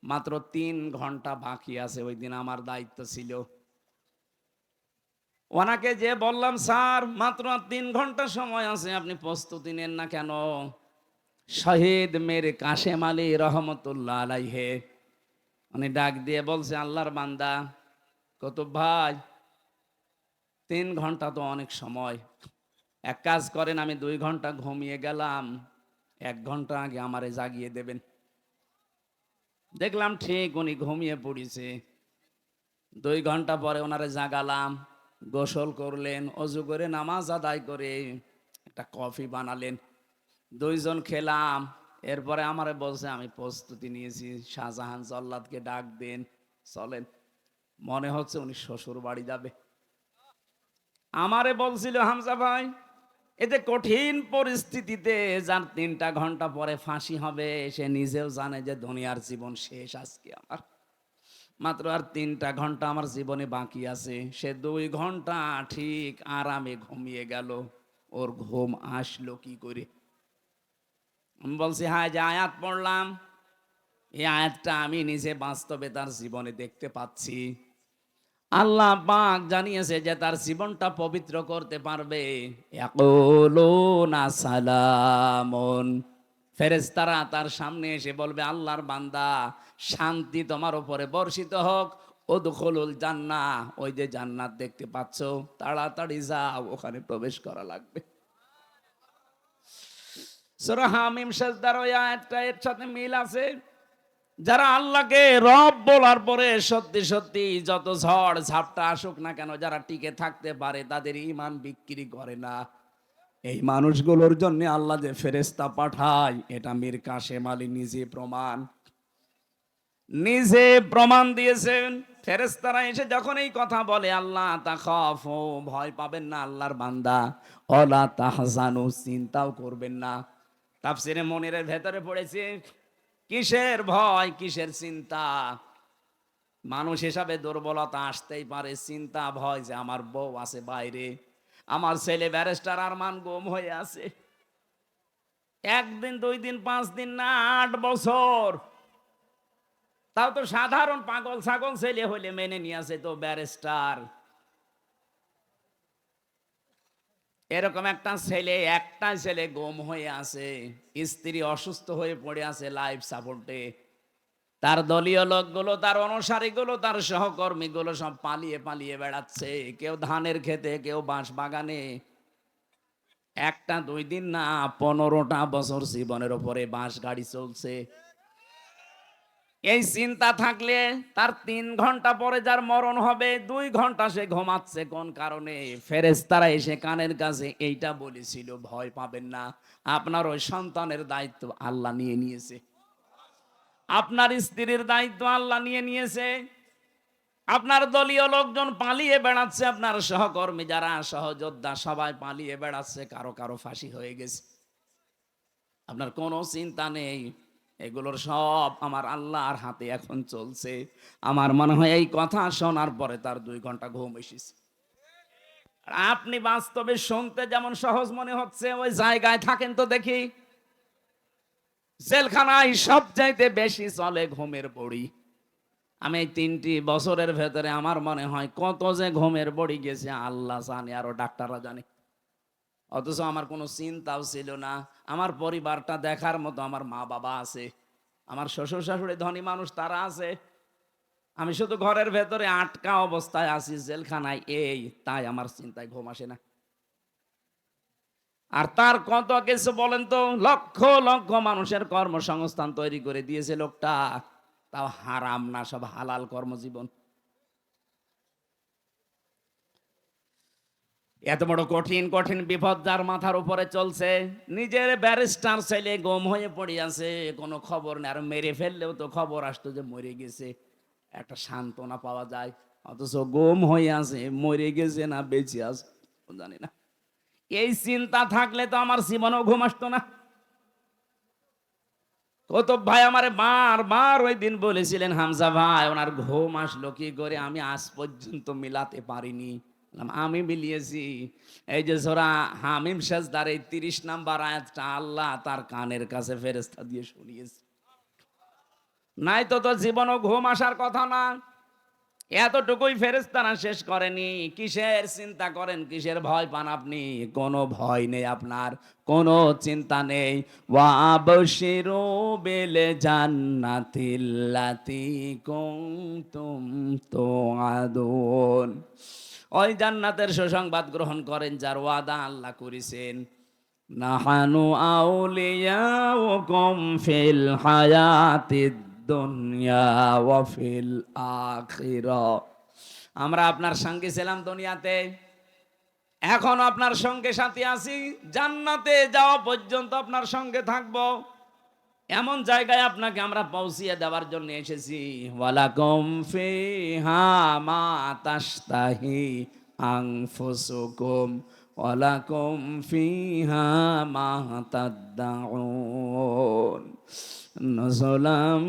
মাত্র 3 ঘন্টা বাকি আছে, ওই দিন আমার দায়িত্ব ছিল। ওনাকে যে বললাম, স্যার মাত্র 3 ঘন্টা সময় আছে, আপনি প্রস্তুতি নেন না কেন? শহীদ মীর কাশেম আলী রহমতুল্লাহ আলাইহে উনি ডাক দিয়ে বলছে, আল্লাহর বান্দা কুতুব ভাই, 3 ঘন্টা তো অনেক সময়, এক কাজ করেন, আমি 2 ঘন্টা ঘুমিয়ে গেলাম, 1 ঘন্টা আগে আমারে জাগিয়ে দেবেন। দেখলাম ঠিক উনি ঘুমিয়ে পড়েছে। 2 ঘন্টা পরে ওনারে জাগালাম, গোসল করলেন, অজু করে নামাজ আদায় করে একটা কফি বানালেন, 2 জন খেলাম। এরপরে আমারে বলছে, আমি প্রস্তুতি নিয়েছি, শাহজাহান জল্লাদকে ডাক দেন, চলেন। মনে হচ্ছে উনি শ্বশুর বাড়ি যাবে। আমারে বলছিল, হামজা ভাই, এতে কঠিন পরিস্থিতিতে যার 3টা ঘন্টা পরে ফাঁসি হবে, সে নিজেও জানে যে দুনিয়ার জীবন শেষ আজকে আমার, মাত্র আর 3টা ঘন্টা আমার জীবনে বাকি আছে। সে 2 ঘন্টা ঠিক আরামে ঘুমিয়ে গেল, ওর ঘুম আসলো কি করে? আমি বলছি হ্যাঁ, যে আয়াত পড়লাম, এই আয়াতটা আমি নিজে বাস্তবে তার জীবনে দেখতে পাচ্ছি। আল্লাহ পাক জানিয়েছে যে তার জীবনটা পবিত্র করতে পারবে। ইয়াকুলুনা সালামুন, ফেরেশতারা তার সামনে এসে বলবে আল্লাহর বান্দা, শান্তি তোমার উপরে বর্ষিত হোক, উদখুলুল জান্নাহ, ওই যে জান্নাত দেখতে পাচ্ছ, তাড়াতাড়ি যাও, ওখানে প্রবেশ করা লাগবে। সূরা হামিম সিজদার ওই আয়াতটা এর সাথে মিল আছে। যারা আল্লাহকে রব বলার পরে সত্যি সত্যি যত ঝড় ঝাপটা আসুক না কেন, যারা টিকে থাকতে পারে, তাদের ঈমান বিক্রি করে না। এই মানুষগুলোর জন্য আল্লাহ যে ফেরেশতা পাঠায়, এটা মীর কাসেম আলী নিজে প্রমাণ দিয়েছেন। ফেরেশতারা এসে যখন এই কথা বলে, আল্লাহ তাখাফু, ভয় পাবেন না আল্লাহর বান্দা, ওয়ালা তাহজানু, চিন্তাও করবেন না। তাফসিরে মনিরের ভেতরে পড়েছে, কিসের ভয়, কিসের চিন্তা? মানুষ হিসাবে দুর্বলতা আসতেই পারে, চিন্তা ভয় যে আমার বউ আছে বাইরে, আমার ছেলে ব্যারিস্টার আরমান গুম হয়ে আছে, একদিন 2 দিন 5 দিন না 8 বছর। তাও তো সাধারণ পাগল ছাগল ছেলে হইলে মেনে নিয়ে আসে, তো ব্যারিস্টার। এরকম একটা ছেলে গুম হয়ে আছে, স্ত্রী অসুস্থ হয়ে পড়ে আছে লাইফ সাপোর্টে, তার দলীয় লোকগুলো, তার অনুসারীগুলো, তার সহকর্মীগুলো সব পালিয়ে পালিয়ে বেড়াচ্ছে, কেউ ধানের খেতে, কেউ বাঁশ বাগানে। 1 2 দিন না, 15টা বছর জীবনের উপরে বাঁশ গাড়ি চলছে। এই চিন্তা থাকলে তার 3 ঘন্টা পরে যার মরণ হবে, 2 ঘন্টা সে ঘুমাচ্ছে কোন কারণে? ফেরেশতারা এসে কানের কাছে এইটা বলেছিল, ভয় পাবেন না, আপনার ওই সন্তানের দায়িত্ব আল্লাহ নিয়ে নিয়েছে, আপনার স্ত্রীর দায়িত্ব আল্লাহ নিয়ে নিয়েছে, আপনার দলীয় লোকজন পালিয়ে বেড়াচ্ছে, আপনার সহকর্মী যারা সহযোদ্ধা সবাই পালিয়ে বেড়াচ্ছে, কারো কারো ফাঁসি হয়ে গেছে, আপনার কোনো চিন্তা নেই। এগুলোর সব আমার আল্লাহর হাতে এখন চলছে। আমার মনে হয় এই কথা শোনার পরে তার 2 ঘন্টা ঘুম এসেছে। আর আপনি বাস্তবে শুনতে যেমন সহজ মনে হচ্ছে, ওই জায়গায় থাকেন তো দেখি, জেলখানায় সবচাইতে বেশি চলে ঘুমের বড়ি। আমি এই 3টি বছরের ভেতরে আমার মনে হয় কত যে ঘুমের বড়ি গেছে আল্লাহ জানে, আরো ডাক্তাররা জানে। অথচ আমার কোনো চিন্তাও ছিল না। আমার পরিবারটা দেখার মতো আমার মা বাবা আছে, আমার শ্বশুর শাশুড়ি ধনী মানুষ তারা আছে, আমি শুধু ঘরের ভেতরে আটকা অবস্থায় আছি জেলখানায়, এই তাই আমার চিন্তায় ঘুম আসে না। আর তার কত কিছু বলেন তো, লক্ষ লক্ষ মানুষের কর্মসংস্থান তৈরি করে দিয়েছে লোকটা, তাও হারাম না, সব হালাল কর্মজীবন। এত বড় কঠিন কঠিন বিপদ যার মাথার উপরে চলছে, নিজের ব্যারিস্টার ছেলে গুম হয়ে পড়ে আছে, কোনো খবর নেই, আর মেরে ফেললেও তো খবর আসতো যে মরে গেছে, একটা সান্ত্বনা পাওয়া যায়। অথচ গুম হয়ে আছে, মরে গেছে না বেঁচে আছে জানি না। এই চিন্তা থাকলে তো আমার জীবনেও ঘুম আসতো না। কৌতুব ভাই আমারে বারবার ওই দিন বলেছিলেন, হামজা ভাই ওনার ঘুম আসলো কি করে, আমি আজ পর্যন্ত মিলাতে পারিনি। আমি মিলিয়েছি, এই যে সূরা হামিম সিজদার এই 30 নাম্বার আয়াতটা আল্লাহ তার কানের কাছে ফেরেশতা দিয়ে শুনিয়েছে। নাই তো তো জীবনও ঘুম আসার কথা না। এতটুকুই ফেরেশতারা শেষ করেনি, কিসের চিন্তা করেন, কিসের ভয় পান আপনি? কোনো ভয় নেই আপনার, কোনো চিন্তা নেই। ওয়াবশিরু বিল জান্নাতিল্লাতী কুনতুম তুআদুন, ওই জান্নাতের সুসংবাদ গ্রহণ করেন যার ওয়াদা আল্লাহ করেছেন। নাহানু আউলিয়াউকুম ফিল হায়াতিদ দুনিয়া ওয়া ফিল আখিরাহ, আমরা আপনার সঙ্গে ছিলাম দুনিয়াতে, এখন আপনার সঙ্গে সাথী আছি, জান্নাতে যাওয়া পর্যন্ত আপনার সঙ্গে থাকবো, এমন জায়গায় আপনাকে আমরা পৌঁছিয়ে দেওয়ার জন্য এসেছি। ওয়ালাকুম ফিহা মা তাশতাহি আনফুসুকুম ওয়ালাকুম ফিহা মা তাদদাউন নুজুলাম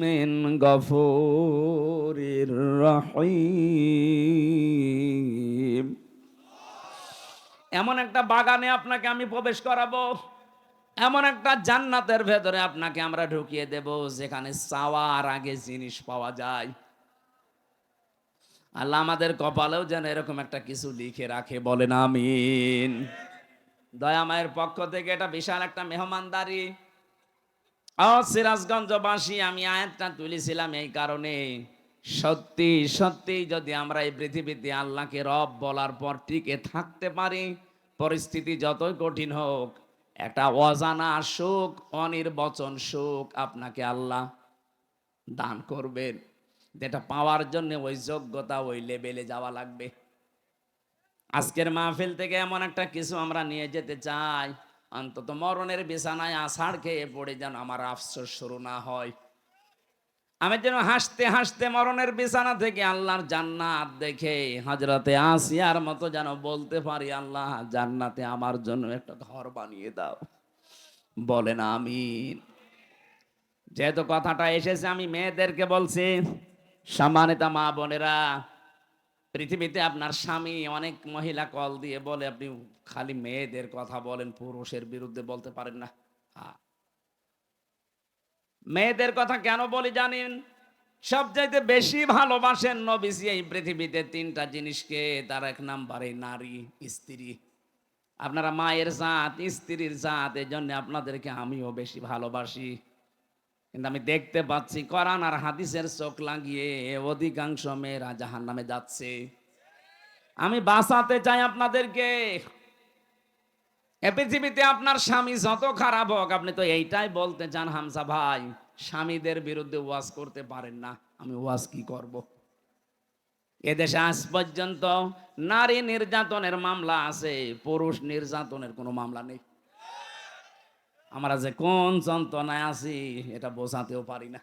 মিন গফুরির রহিম। এমন একটা বাগানে আপনাকে আমি প্রবেশ করাবো, এমন একটা জান্নাতের ভেতরে আপনাকে আমরা ঢুকিয়ে দেব যেখানে চাওয়ার আগে জিনিস পাওয়া যায়। আল্লাহ আমাদের কপালেও যেন এরকম একটা কিছু লিখে রাখে, বলেন আমিন। দয়াময়ের পক্ষ থেকে এটা বিশাল একটা মেহমানদারি। সিরাজগঞ্জবাসী, আমি আয়াতটা তুলেছিলাম এই কারণে, সত্যি সত্যি যদি আমরা এই পৃথিবীতে আল্লাহকে রব বলার পর টিকে থাকতে পারি, পরিস্থিতি যতই কঠিন হোক, একটা অজানা সুখ, অনির্বচন সুখ আপনাকে আল্লাহ দান করবেন, যেটা পাওয়ার জন্য ওই যোগ্যতা, ওই লেভেলে যাওয়া লাগবে। আজকের মাহফিল থেকে এমন একটা কিছু আমরা নিয়ে যেতে চাই, অন্তত মরণের বিছানায় আছাড় খেয়ে পড়ে যেন আমার আফসোস শুরু না হয়। আমি যেন হাসতে হাসতে মরণের বিছানা থেকে আল্লাহর জান্নাত দেখে হযরতে আসিয়ার মতো যেন বলতে পারি, আল্লাহ জান্নাতে আমার জন্য একটা ঘর বানিয়ে দাও, বলেন আমিন। যেহেতু কথাটা এসেছে, আমি মেয়েদেরকে বলছি, সম্মানিতা মা বোনেরা, পৃথিবীতে আপনার স্বামী, অনেক মহিলা কল দিয়ে বলে আপনি খালি মেয়েদের কথা বলেন, পুরুষের বিরুদ্ধে বলতে পারেন না। হ্যাঁ, মেয়েদের কথা কেন বলি জানেন? সবচাইতে বেশি ভালোবাসেন নবীজি এই পৃথিবীতে তিনটা জিনিসকে, তার এক নাম্বারে নারী, স্ত্রী। আপনারা মায়ের জাত, স্ত্রীর জাত, এই জন্য আপনাদেরকে আমিও বেশি ভালোবাসি। কিন্তু আমি দেখতে পাচ্ছি কোরআন আর হাদিসের চোখ লাগিয়ে অধিকাংশ মেয়েরা জাহান্নামে যাচ্ছে। আমি বাঁচাতে চাই আপনাদেরকে। এ পৃথিবীতে আপনার স্বামী যত খারাপ হোক, আপনি তো এইটাই বলতে চান, হামজা ভাই স্বামীদের বিরুদ্ধে ওয়াজ করতে পারেন না, আমি ওয়াজ কি করব? এদেশে আজ পর্যন্ত নারী নির্যাতনের মামলা আছে, পুরুষ নির্যাতনের কোনো মামলা নেই। আমরা যে কোন যন্ত্রণায় আছি এটা বোঝাতেও পারি না।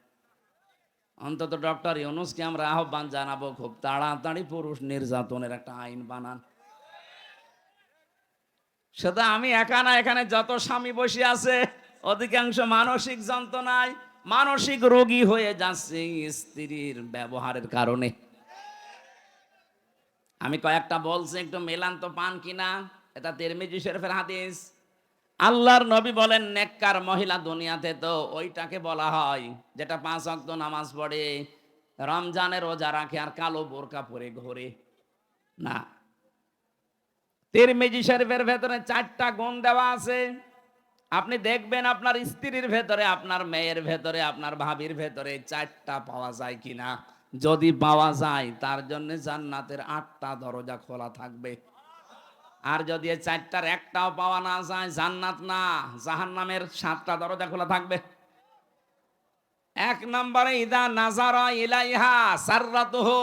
অন্তত ডক্টর ইউনূসকে আমরা আহ্বান জানাবো, খুব তাড়াতাড়ি পুরুষ নির্যাতনের একটা আইন বানান। সেটা আমি একা না, এখানে যত স্বামী বসে আছে অধিকাংশ মানসিক যন্ত্রণায়, মানসিক রোগী হয়ে যাচ্ছে স্ত্রীর ব্যবহারের কারণে। আমি কয়েকটা বলছি, একটু মেলান তো পান কিনা। এটা তিরমিজি শরীফের হাদিস। আল্লাহর নবী বলেন, নেককার মহিলা দুনিয়াতে তো ওইটাকে বলা হয় যেটা 5 ওয়াক্ত নামাজ পড়ে, রমজানের রোজা রাখে, আর কালো বোরকা পরে ঘোরে না। তিরমিজি শরীফের ভেতরে 4টা গুণ দেওয়া আছে। আপনি দেখবেন আপনার স্ত্রীর ভেতরে, আপনার মেয়ের ভেতরে, আপনার ভাবির ভেতরে 4টা পাওয়া যায় কিনা। যদি পাওয়া যায়, তার জন্য জান্নাতের 8টা দরজা খোলা থাকবে। আর যদি এই 4টার একটাও পাওয়া না যায়, জান্নাত না জাহান্নামের 7টা দরজা খোলা থাকবে। 1 নম্বরে, ইদা নাজারা ইলাইহা সাররাতুহু,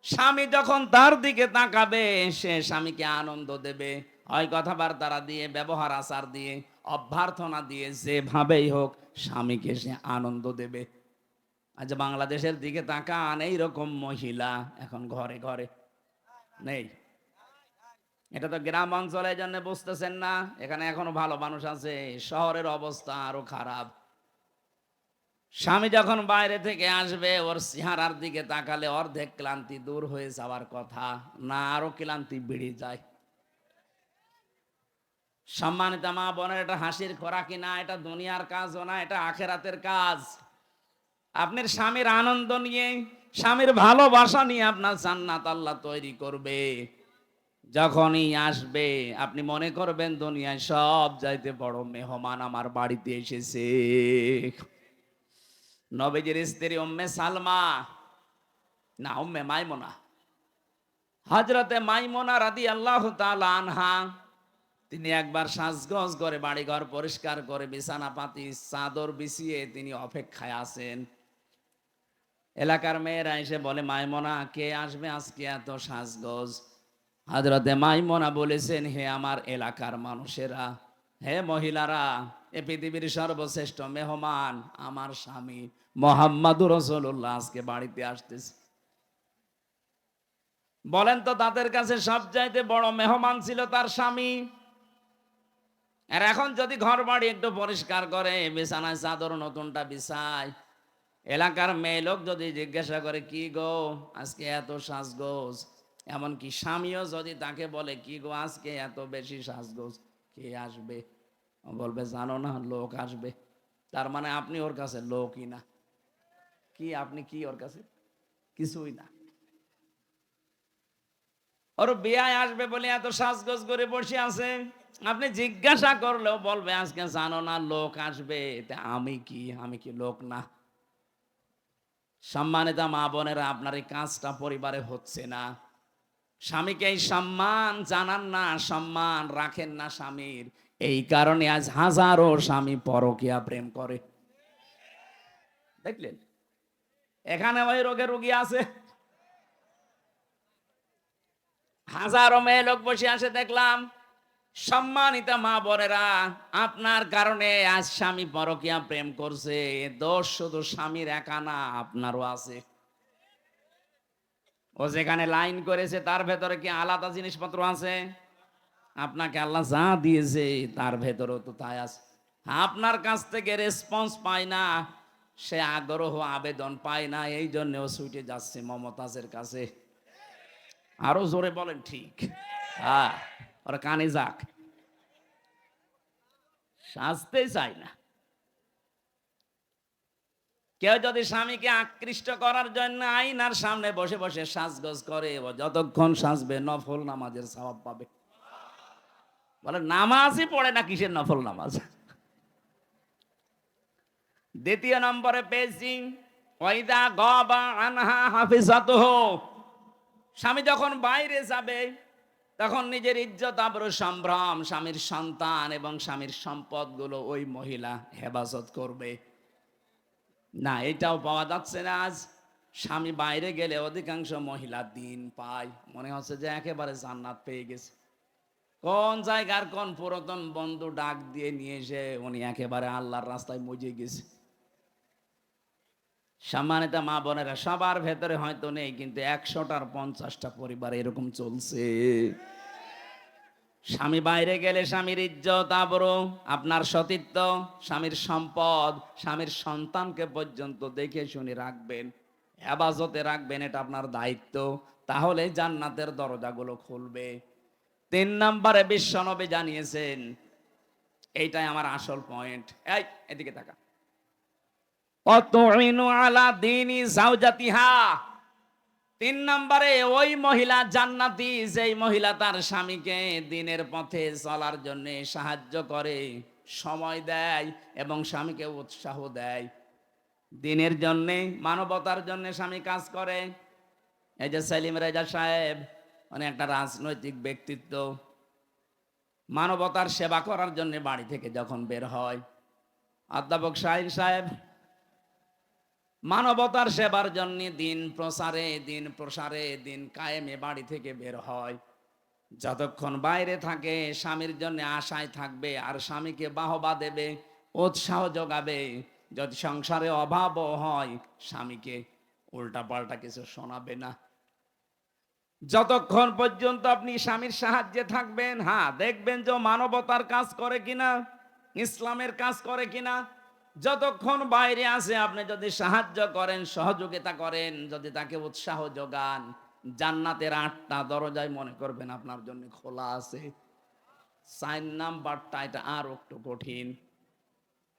স্বামী যখন তার দিকে তাকাবে, সে স্বামীকে আনন্দ দেবে, হয় কথাবার্তা দিয়ে, ব্যবহার আচার দিয়ে, অভ্যর্থনা দিয়ে, যেভাবেই হোক স্বামীকে সে আনন্দ দেবে। আজ বাংলাদেশের দিকে তাকান, এইরকম মহিলা এখন ঘরে ঘরে নেই। এটা তো গ্রাম অঞ্চলে, জন্য বুঝতেছেন না। এখানে এখনো ভালো মানুষ আছে, শহরের অবস্থা আরো খারাপ। স্বামী যখন বাইরে থেকে আসবে, ওর চেহারার দিকে তাকালে অর্ধেক ক্লান্তি দূর হয়ে যাওয়ার কথা, না আরো ক্লান্তি বেড়ে যায়। সম্মানিত মা বোনের, এটা হাসির খোরাকি না, এটা দুনিয়ার কাজও না, এটা আখেরাতের কাজ। আপনার স্বামীর আনন্দ নিয়ে, স্বামীর ভালোবাসা নিয়ে আপনার জান্নাত আল্লাহ তৈরি করবে। যখনই আসবে আপনি মনে করবেন দুনিয়ায় সব চাইতে বড় মেহমান আমার বাড়িতে এসেছে। নবীজির স্ত্রী উম্মে সালমা, না উম্মে মাইমুনা, হযরতে মাইমুনা রাদিয়াল্লাহু তাআলা আনহা, তিনি একবার সাজগোজ করে বাড়িঘর পরিষ্কার করে বিছানা পাতি চাদর বিছিয়ে তিনি অপেক্ষায় আছেন। এলাকার মেয়েরা এসে বলে, মাইমুনা কে আসবে আজকে এত সাজগোজ? হযরতে মাইমুনা বলেছেন, হে আমার এলাকার মানুষেরা, হে মহিলারা, এ পৃথিবীর সর্বশ্রেষ্ঠ মেহমান আমার স্বামী মুহাম্মদুর রাসূলুল্লাহ আজকে বাড়িতে আসতেছে। বলেন তো, তাদের কাছে সবচাইতে বড় মেহমান ছিল তার স্বামী। আর এখন যদি ঘর বাড়ি একটু পরিষ্কার করে, বিছানায় চাদর নতুনটা বিছায়, এলাকার মেয়ে লোক যদি জিজ্ঞাসা করে, কি গো আজকে এত সাজগোজ, এমনকি স্বামীও যদি তাকে বলে, কি গো আজকে এত বেশি সাজগোজ, কে আসবে? বলবে জানো না লোক আসবে, তার মানে আপনি ওর কাছে লোকই না। কি আপনি কি ওর কাছে? কিছুই না। ওর বিয়ে আসবে বলে এত সাজগোজ করে বসে আছে, আপনি জিজ্ঞাসা করলেও বলবে আজকে জানো না লোক আসবে, তা আমি কি, আমি কি লোক না? সম্মানিত মা বোনেরা, আপনার এই কাজটা পরিবারে হচ্ছে না। স্বামীকে এই সম্মান জানান না, সম্মান রাখেন না স্বামীর। এই কারণে আজ হাজারো স্বামী পরকীয়া প্রেম করে। দেখলেন, এখানে ওই রোগে রোগী আছে, হাজারো মেয়ে লোক বসে আসে দেখলাম। সম্মানিত মা বোনেরা, আপনার কারণে আজ স্বামী পরকীয়া প্রেম করছে। দোষ শুধু স্বামীর একা না, আপনারও আছে। ও যেখানে লাইন করেছে তার ভেতরে কি আলাদা জিনিসপত্র আছে? আপনাকে আল্লাহ যা দিয়েছে তার ভেতরেও তো তাই আছে। আপনার কাছ থেকে রেসপন্স পায় না, সে আগ্রহ আবেদন পায় না, এই জন্য ও ছুটে যাচ্ছে মমতাজের কাছে। আরো জোরে বলেন ঠিক। হ্যাঁ, ওরা কানে যাক, সাজতে চায় না। কেউ যদি স্বামীকে আকৃষ্ট করার জন্য আয়নার সামনে বসে বসে সাজগোজ করে, ও যতক্ষণ সাজবে নফল নামাজের সওয়াব পাবে। বলে নামাজই পড়ে না, কিসের নফল নামাজ? দ্বিতীয় নম্বরে পেয়েছি ওয়াইদা গাবা আনহা হাফিজাতুহু। স্বামী যখন বাইরে যাবে তখন নিজের ইজ্জত আবরু সম্ভ্রম, স্বামীর সন্তান এবং স্বামীর সম্পদগুলো ওই মহিলা হেফাজত করবে। না, এটাও পাওয়া যাচ্ছে না আজ। স্বামী বাইরে গেলে অধিকাংশ মহিলা দিন পায়, মনে হচ্ছে যে একেবারে জান্নাত পেয়ে গেছে। কোন জায়গার কোন পুরাতন বন্ধু ডাক দিয়ে নিয়ে এসে উনি একেবারে আল্লাহর রাস্তায় মজে গেছে। সম্মানিত মা বোনেরা, সবার ভেতরে হয়তো নেই, কিন্তু 100টার 50টা পরিবার এরকম চলছে। স্বামী বাইরে গেলে স্বামীর ইজ্জত আবরু, আপনার সতীত্ব, স্বামীর সম্পদ, স্বামীর সন্তানকে পর্যন্ত দেখে শুনে রাখবেন, হেফাজতে রাখবেন, এটা আপনার দায়িত্ব। তাহলে জান্নাতের দরজাগুলো খুলবে। 3 নম্বরে বিশ্বনবী জানিয়েছেন, এইটাই আমার আসল পয়েন্ট। এই এদিকে তাকা। অতুইনু আলা দীনি জাওজাতিহা। 3 নম্বরে ওই মহিলা জান্নাতি যেই মহিলা তার স্বামীকে দ্বীনের পথে চলার জন্য সাহায্য করে, সময় দেয় এবং স্বামীকে উৎসাহ দেয়। দ্বীনের জন্য, মানবতার জন্য স্বামী কাজ করে। এই যে সেলিম রেজা সাহেব, মানে একটা রাজনৈতিক ব্যক্তিত্ব, মানবতার সেবা করার জন্য বাড়ি থেকে যখন বের হয়। অধ্যাপক শাহিন সাহেব মানবতার সেবার জন্য দিন প্রসারে দিন কায়েমে বাড়ি থেকে বের হয়। যতক্ষণ বাইরে থাকে স্বামীর জন্য আশায় থাকবে আর স্বামীকে বাহবা দেবে, উৎসাহ যোগাবে। যদি সংসারে অভাবও হয় স্বামীকে উল্টা পাল্টা কিছু শোনাবে না। যতক্ষণ পর্যন্ত আপনি স্বামীর সাহায্যে থাকবেন, হ্যাঁ দেখবেন যে মানবতার কাজ করে কিনা, ইসলামের কাজ করে কিনা। যতক্ষণ বাইরে আছে আপনি যদি সাহায্য করেন, সহযোগিতা করেন, যদি তাকে উৎসাহ যোগান, জান্নাতের 8টা দরজায় মনে করবেন আপনার জন্য খোলা আছে। 4 নাম্বারটা এটা আর একটু কঠিন।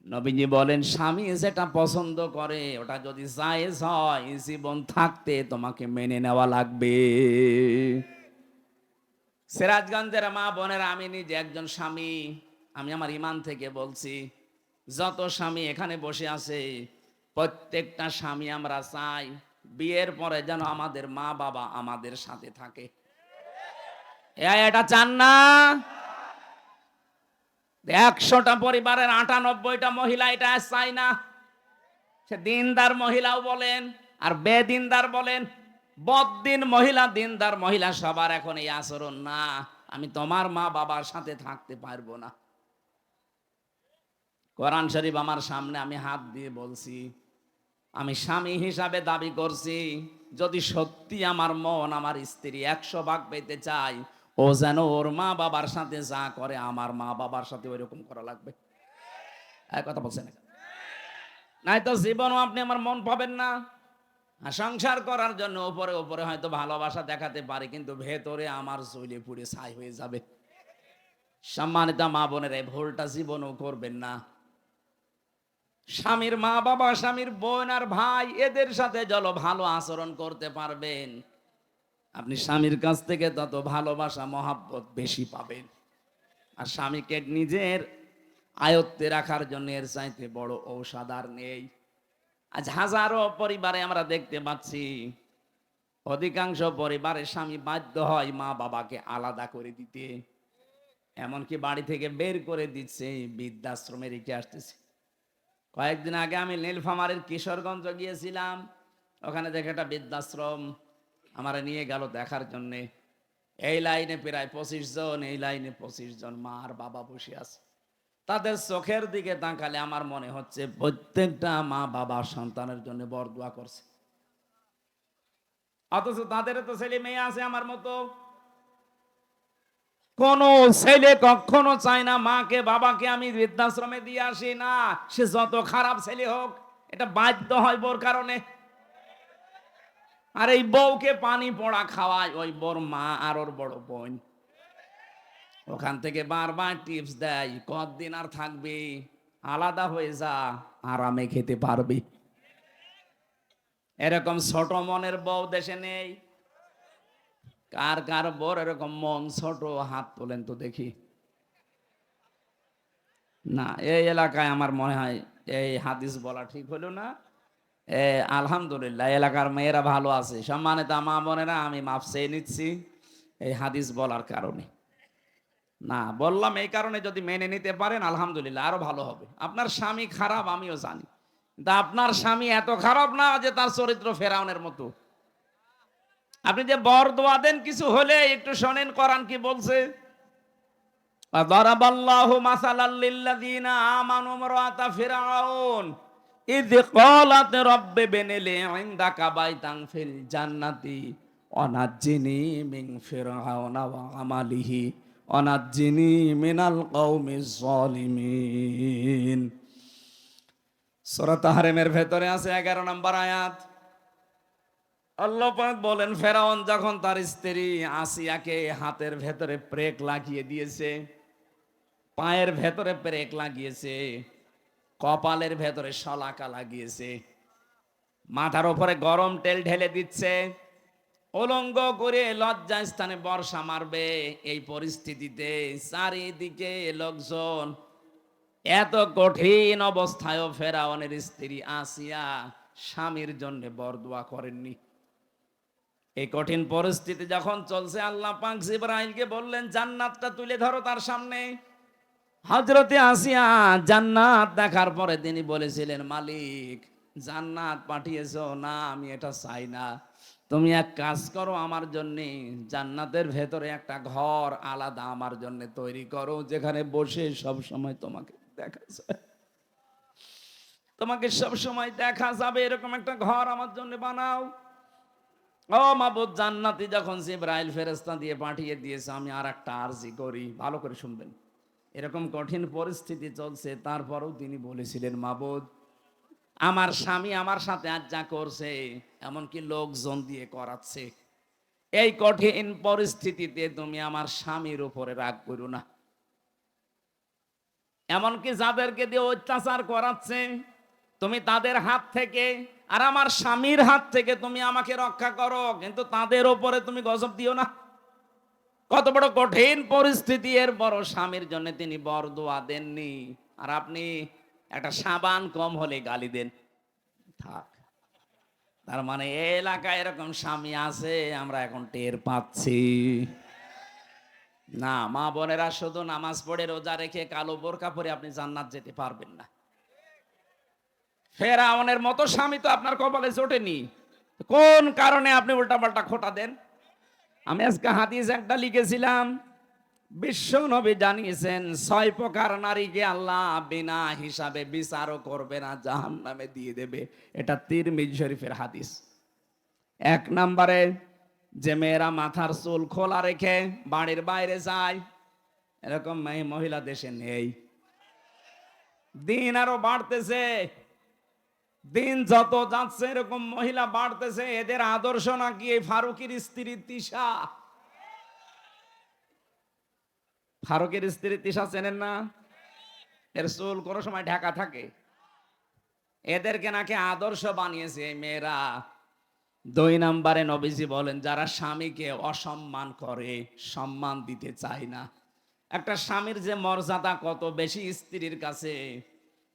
নবীজি বলেন, স্বামী যেটা পছন্দ করে ওটা যদি জায়েজ হয়, জীবন থাকতে তোমাকে মেনে নেওয়া লাগবে। সিরাজগঞ্জের মা বোনেরা, আমি নিজে একজন স্বামী, আমি আমার ইমান থেকে বলছি, যত স্বামী এখানে বসে আছে প্রত্যেকটা স্বামী আমরা চাই বিয়ের পরে যেন আমাদের মা বাবা আমাদের সাথে থাকে। এটা চান না? 100টা পরিবারের 98টা মহিলা এটা চায় না। সে দিনদার মহিলাও বলেন আর বেদিনদার বলেন, বদ্দিন মহিলা, দিনদার মহিলা, সবার এখন এই আচরণ না, আমি তোমার মা বাবার সাথে থাকতে পারবো না। কোরআন শরীফ আমার সামনে, আমি হাত দিয়ে বলছি, আমি স্বামী হিসাবে দাবি করছি, যদি সত্যি আমার মন আমার স্ত্রী 100 ভাগ পেতে চাই, ও যেন ওর মা বাবার সাথে যা করে আমার মা বাবার সাথে ওই রকম করা লাগবে। কথা বলছেন? নাই তো জীবনও আপনি আমার মন পাবেন না। সংসার করার জন্য উপরে উপরে হয়তো ভালোবাসা দেখাতে পারে, কিন্তু ভেতরে আমার জ্বলে পুড়ে ছাই হয়ে যাবে। সম্মানিত মা বোনের, এই ভুলটা জীবনও করবেন না। স্বামীর মা বাবা, স্বামীর বোন আর ভাই, এদের সাথে যত ভালো আচরণ করতে পারবেন, আপনি স্বামীর কাছ থেকে তত ভালোবাসা মহাব্বত বেশি পাবেন। আর স্বামীকে নিজের আয়ত্তে রাখার জন্য এর চাইতে বড় ঔষধ আর নেই। আজ হাজারো পরিবারে আমরা দেখতে পাচ্ছি, অধিকাংশ পরিবারে স্বামী বাধ্য হয় মা বাবাকে আলাদা করে দিতে, এমনকি বাড়ি থেকে বের করে দিচ্ছে, বৃদ্ধাশ্রমে রেখে আসতেছে। কয়েকদিন আগে আমি নীলফামারীর কিশোরগঞ্জ গিয়েছিলাম, ওখানে দেখে একটা বৃদ্ধাশ্রম আমার নিয়ে গেল দেখার জন্যে। এই লাইনে প্রায় 25 জন, এই লাইনে 25 জন মা আর বাবা বসে আছে। তাদের চোখের দিকে তাকালে আমার মনে হচ্ছে প্রত্যেকটা মা বাবা সন্তানের জন্য বরদোয়া করছে, অথচ তাদের তো ছেলে মেয়ে আছে আমার মতো। কোন ছেলে কখনো চায় না মাকে বাবাকে আমি বৃদ্ধাশ্রমে দিয়ে আসি, না সে যত খারাপ ছেলে হোক, এটা বাধ্য হয় বোর কারণে। আর এই বউকে পানি পড়া খাওয়ায় ওই বোর মা আর ওর বড় বোন। ওখান থেকে বারবার টিপস দেয়, কতদিন আর থাকবি, আলাদা হয়ে যা, আরামে খেতে পারবি। এরকম ছোট মনের বউ দেশে নেই। কার কার বর এরকম মন ছোট, হাত তোলেন তো দেখি। না, এই এলাকায় আমার মনে হয় এই হাদিস বলা ঠিক হলো না। আলহামদুলিল্লাহ, এলাকার মেয়েরা ভালো আছে। সম্মানিত মা বোনেরা, আমি মাফ চেয়ে নিচ্ছি এই হাদিস বলার কারণে। না, বললাম এই কারণে, যদি মেনে নিতে পারেন আলহামদুলিল্লাহ, আরো ভালো হবে। আপনার স্বামী খারাপ আমিও জানি, কিন্তু আপনার স্বামী এত খারাপ না যে তার চরিত্র ফেরাউনের মতো। আপনি যে বরদোয়া দেন, কিছু হলে একটু শোনেন কোরআন কি বলছে। দারাবাল্লাহু মাসালাল লিল্লাযিনা আমানু ইমরাতা ফিরআউন ইয ক্বালাত রাব্বি ইবনি লি ইনদাকা বাইতান ফিল জান্নাতি ওয়ানাজ্জিনি মিন ফিরআউনা ওয়া আমালিহি ওয়ানাজ্জিনি মিনাল কওমিজ জালিমিন। সূরা তাহরিমের ভেতরে আছে 11 নম্বর আয়াত। আল্লাহ পাক বলেন, ফেরাউন যখন তার স্ত্রী আসিয়াকে হাতের ভেতরে প্রেক লাগিয়ে দিয়েছে, পায়ের ভেতরে প্রেক লাগিয়েছে, কপালের ভেতরে শলাকা লাগিয়েছে, মাথার উপরে গরম তেল ঢেলে দিচ্ছে, উলঙ্গ করে লজ্জা স্থানে বর্ষা মারবে, এই পরিস্থিতিতে চারিদিকে লোকজন, এত কঠিন অবস্থায়ও ফেরাউনের স্ত্রী আসিয়া স্বামীর জন্য বরদোয়া করেননি। এই কঠিন পরিস্থিতি যখন চলছে, আল্লাহ পাক জিবরাইলকে বললেন, জান্নাতটা তুলে ধরো তার সামনে। হযরতে আসিয়া জান্নাত দেখার পরে তিনি বলেছিলেন, মালিক জান্নাত পাঠিয়েছো না, আমি এটা চাই না। তুমি এক কাজ করো, আমার জন্য জান্নাতের ভেতরে একটা ঘর আলাদা আমার জন্য তৈরি করো, যেখানে বসে সব সময় তোমাকে দেখা যায়, তোমাকে সব সময় দেখা যাবে, এরকম একটা ঘর আমার জন্য বানাও। ও মাবুদ, জান্নাতি যখন জিবরাইল ফেরেশতা দিয়ে পাঠিয়ে দিয়েছে, আমি আর একটা আরজি করি, ভালো করে শুনবেন। এরকম কঠিন পরিস্থিতি চলছে, তারপরেও তিনি বলেছিলেন, মাবুদ আমার স্বামী আমার সাথে আজ যা করছে, এমনকি লোকজন দিয়ে করাচ্ছে, এই কঠিন পরিস্থিতিতে তুমি আমার স্বামীর উপরে রাগ করো না। এমনকি যাদেরকে দিয়ে অত্যাচার করাচ্ছে, তুমি তাদের হাত থেকে আর আমার স্বামীর হাত থেকে তুমি আমাকে রক্ষা করো, কিন্তু তাদের ওপরে তুমি গজব দিও না। কত বড় কঠিন পরিস্থিতি, এর বড় স্বামীর জন্য তিনি বরদোয়া দেননি। আর আপনি একটা সাবান কম হলে গালি দেন। থাক, তার মানে এই এলাকায় এরকম স্বামী আছে, আমরা এখন টের পাচ্ছি না। মা বোনেরা, শুধু নামাজ পড়ে রোজা রেখে কালো বোরকা পরে আপনি জান্নাত যেতে পারবেন না। ফেরাউনের মতো স্বামী তো আপনার কপালে জোটেনি। কোন কারণে আপনি উল্টাপাল্টা খোঁটা দেন? আমি আজকে হাদিস একটা লিখেছিলাম, বিশ্ব নবী জানিয়েছেন 6 প্রকার নারীকে আল্লাহ বিনা হিসাবে বিচারও করবে না, জাহান্নামে দিয়ে দেবে। এটা তিরমিজি শরীফের হাদিস। 1 নম্বরে, যে মেয়েরা মাথার চুল খোলা রেখে বাড়ির বাইরে যায়, এরকম মহিলা দেশে নেই। দিন আরো বাড়তেছে, দিন যত যাচ্ছে এরকম মহিলা বাড়তেছে। এদের আদর্শ নাকি এই ফারুকের স্ত্রী তিশা। ফারুকের স্ত্রী তিশা চেনেন না? এর চুল কোনো সময় ঢাকা থাকে। এদেরকে নাকি আদর্শ বানিয়েছে এই মেয়েরা। 2 নম্বরে নবীজি বলেন, যারা স্বামীকে অসম্মান করে, সম্মান দিতে চায় না। একটা স্বামীর যে মর্যাদা কত বেশি স্ত্রীর কাছে,